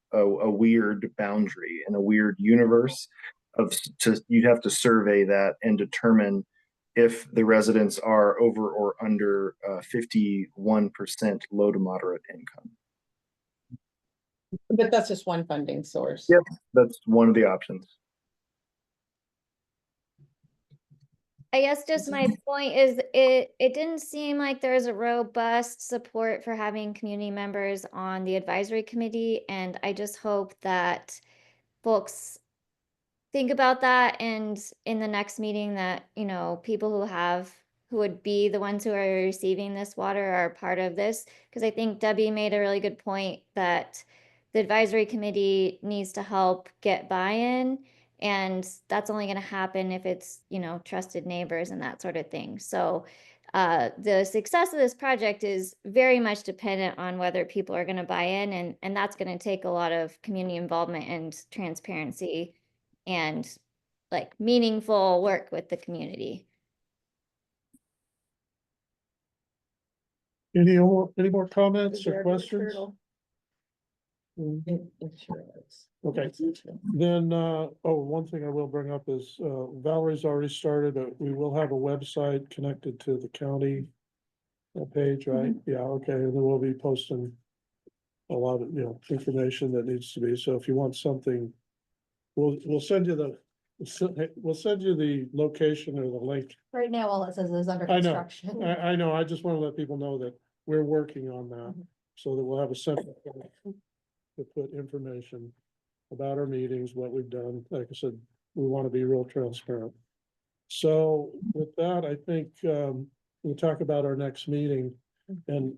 weird boundary and a weird universe you'd have to survey that and determine if the residents are over or under 51% low to moderate income. But that's just one funding source. Yep, that's one of the options. I guess just my point is it didn't seem like there was a robust support for having community members on the advisory committee. And I just hope that folks think about that and in the next meeting that, you know, people who would be the ones who are receiving this water are part of this. Because I think Debbie made a really good point that the advisory committee needs to help get buy-in. And that's only going to happen if it's, you know, trusted neighbors and that sort of thing. So the success of this project is very much dependent on whether people are going to buy in. And that's going to take a lot of community involvement and transparency and like meaningful work with the community. Any more comments or questions? It sure is. Okay, then, one thing I will bring up is, Valerie's already started, we will have a website connected to the county page, right? Yeah, okay, and then we'll be posting a lot of, information that needs to be, so if you want something, we'll send you the location or the link. Right now, all it says is under I know, construction. I know, I just want to let people know that we're working on that, so that we'll have a separate to put information about our meetings, what we've done. Like I said, we want to be real transparent. So with that, I think we'll talk about our next meeting. And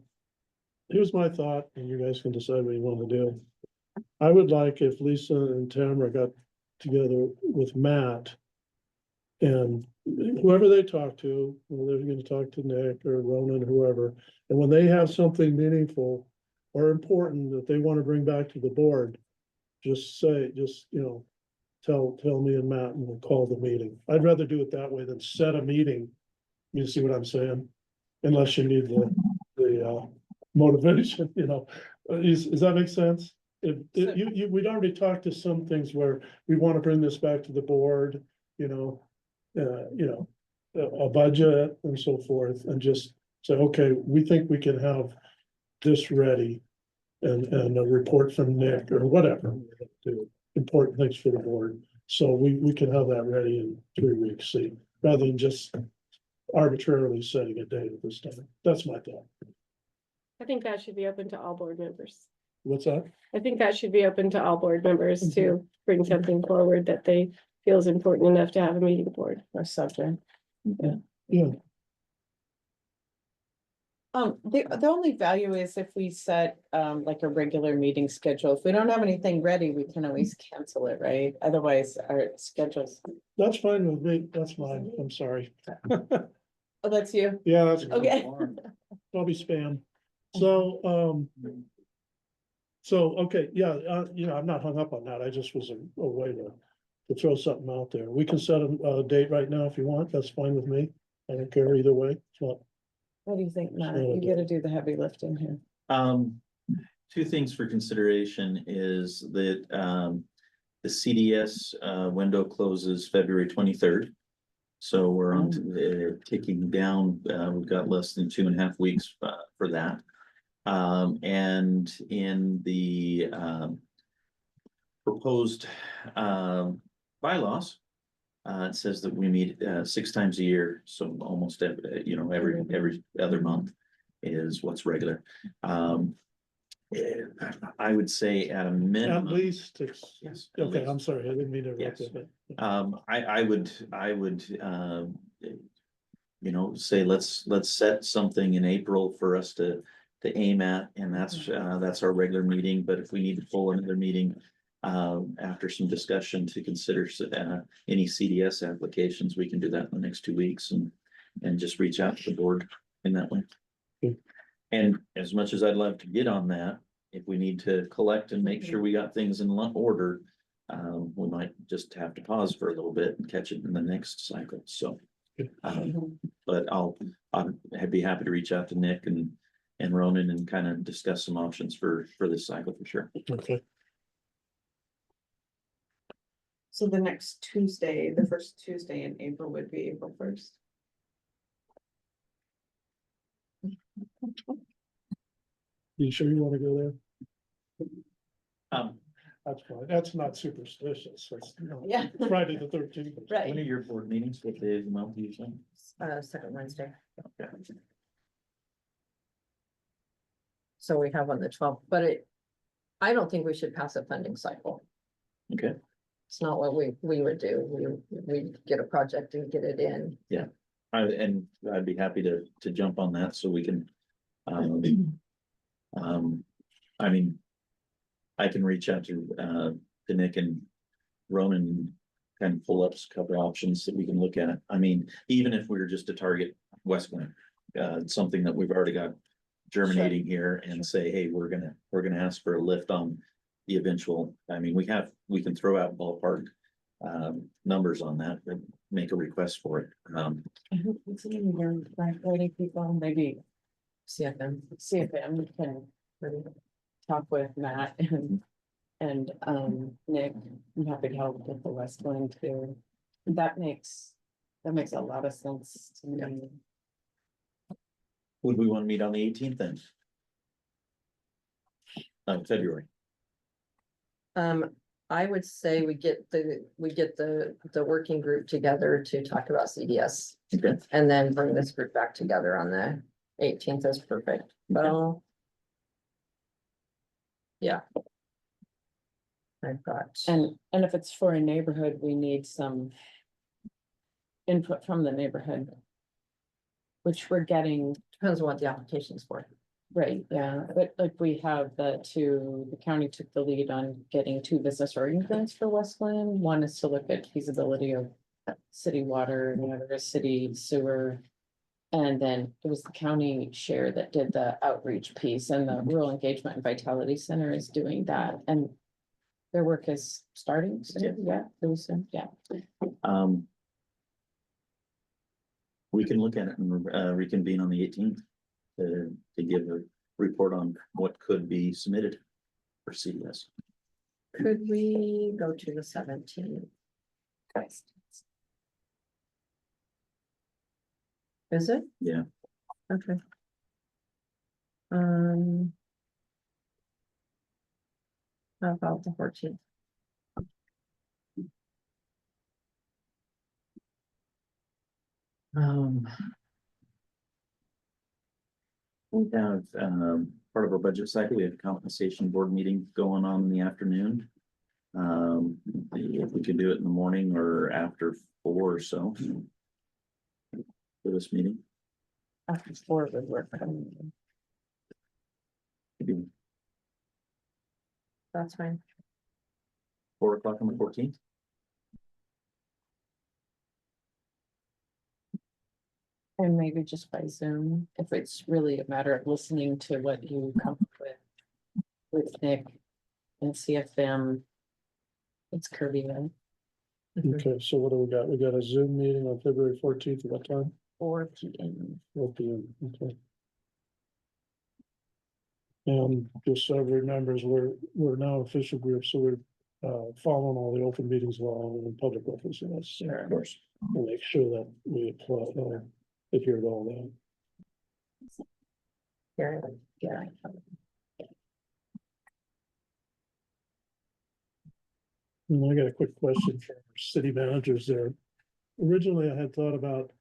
here's my thought, and you guys can decide what you want to do. I would like if Lisa and Tamara got together with Matt and whoever they talk to, whether they're going to talk to Nick or Ronan, whoever, and when they have something meaningful or important that they want to bring back to the board, just tell me and Matt and we'll call the meeting. I'd rather do it that way than set a meeting. You see what I'm saying? Unless you need the motivation, does that make sense? We'd already talked to some things where we want to bring this back to the board, a budget and so forth, and just say, okay, we think we can have this ready and a report from Nick or whatever. Do important things for the board. So we can have that ready in 3 weeks, rather than just arbitrarily setting a date at this time. That's my thought. I think that should be open to all board members. What's that? I think that should be open to all board members to bring something forward that they feel is important enough to have a meeting board or subject. Yeah. The only value is if we set, like a regular meeting schedule. If we don't have anything ready, we can always cancel it, right? Otherwise, our schedules. That's fine with me. That's mine. I'm sorry. Oh, that's you? Yeah, that's. Okay. Probably spam. So, okay, yeah, I'm not hung up on that. I just was a way to throw something out there. We can set a date right now if you want. That's fine with me. I don't care either way. It's not. What do you think, Matt? Yeah, You gotta do the heavy lifting here. Two things for consideration is that, the CDS, window closes February 23rd. So we're on to ticking down, we've got less than 2.5 weeks, for that. And in the, proposed, bylaws, it says that we meet 6 times a year, so almost every other month is what's regular. I would say at a minimum. At least, Yes. at okay, least. I'm sorry, I didn't mean to interrupt Yes. you, but. I would, say, let's set something in April for us to aim at, and that's our regular meeting, but if we need to pull another meeting. After some discussion to consider any CDS applications, we can do that in the next 2 weeks and just reach out to the board in that way. Okay. And as much as I'd love to get on that, if we need to collect and make sure we got things in order, we might just have to pause for a little bit and catch it in the next cycle, so. But I'd be happy to reach out to Nick and Ronan and kind of discuss some options for this cycle for sure. Okay. So the next Tuesday, the first Tuesday in April would be April 1st. You sure you wanna go there? Um, That's fine. That's not superstitious. That's, Yeah. Friday the 13th. When Right. are your board meetings? What day of the month usually? Second Wednesday. Okay. So we have on the 12th, but I don't think we should pass a funding cycle. Okay. It's not what we would do. We get a project and get it in. I'd be happy to jump on that so we can. I mean. I can reach out to Nick and Ronan and kind of pull up a couple options that we can look at. I mean, even if we were just to target West Point, something that we've already got germinating here and say, hey, we're gonna ask for a lift on the eventual. I mean, we can throw out ballpark numbers on that, but make a request for it. It's even writing people, maybe CFM. CFM can talk with Matt and Nick. I'm happy to help with the West Wing too. That makes a lot of sense to me. Would we want to meet on the 18th then? February. I would say we get the working group together to talk about CDS. Okay. And then bring this group back together on the 18th is perfect, but yeah. I've got. And if it's for a neighborhood, we need some input from the neighborhood. Which we're getting. Depends on what the application's for. Right, yeah, but like we have the county took the lead on getting 2 business ordinance for Westland. One is to look at feasibility of city water, and the other is city sewer. And then it was the county share that did the outreach piece, and the Rural Engagement and Vitality Center is doing that, and their work is starting soon, yeah, really soon, yeah. We can look at it and reconvene on the 18th to give a report on what could be submitted for CDS. Could we go to the 17th? Is it? Yeah. Okay. How about the 14th? We have part of our budget cycle. We have a compensation board meeting going on in the afternoon. If we could do it in the morning or after 4 or so for this meeting. After 4 would work. That's fine. 4 o'clock on the 14th. And maybe just by Zoom, if it's really a matter of listening to what you come up with Nick and CFM. It's Kirby, right? Okay, so what do we got? We got a Zoom meeting on February 14th, at what time? 4 p.m. 4 p.m., okay. And just so everybody remembers, we're now official group, so we're following all the open meetings law and public records laws. Sure. Of course, we'll make sure that we adhere to all that. Yeah. And I got a quick question for our city managers there. Originally, I had thought about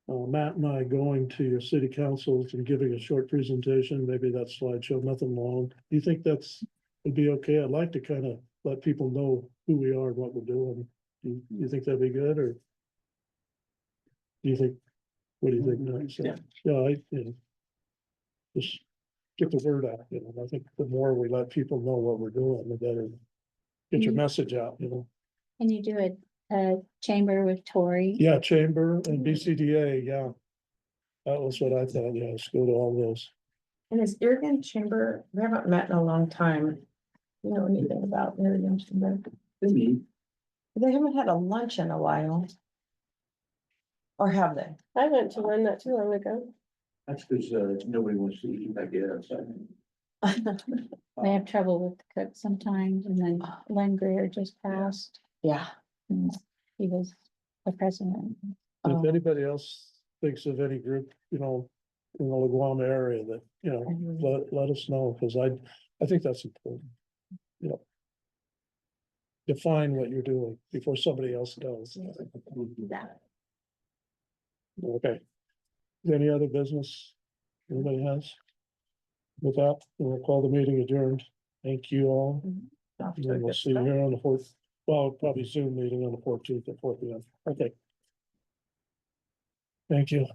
Matt and I going to your city councils and giving a short presentation, maybe that slideshow, nothing long. Do you think would be okay? I'd like to kind of let people know who we are and what we're doing. Do you think that'd be good, or do you think, what do you think, Matt? Just get the word out, I think the more we let people know what we're doing, the better. Get your message out, Can you do a chamber with Tori? Yeah, chamber and BCDA, yeah. That was what I thought, yeah, let's go to all those. And is Irrigan Chamber, we haven't met in a long time. You know anything about Irrigan Chamber? They haven't had a lunch in a while. Or have they? I went to one not too long ago. That's because nobody wants to eat like that outside. They have trouble with the cook sometimes, and then Len Greer just passed. Yeah. And he was the president. If anybody else thinks of any group, in the La Guam area that, let us know, because I think that's important. Define what you're doing before somebody else does. Okay. Any other business anybody has? With that, we'll call the meeting adjourned. Thank you all. And then we'll see you here on the 4th. Well, probably Zoom meeting on the 14th at 4 p.m. Okay. Thank you.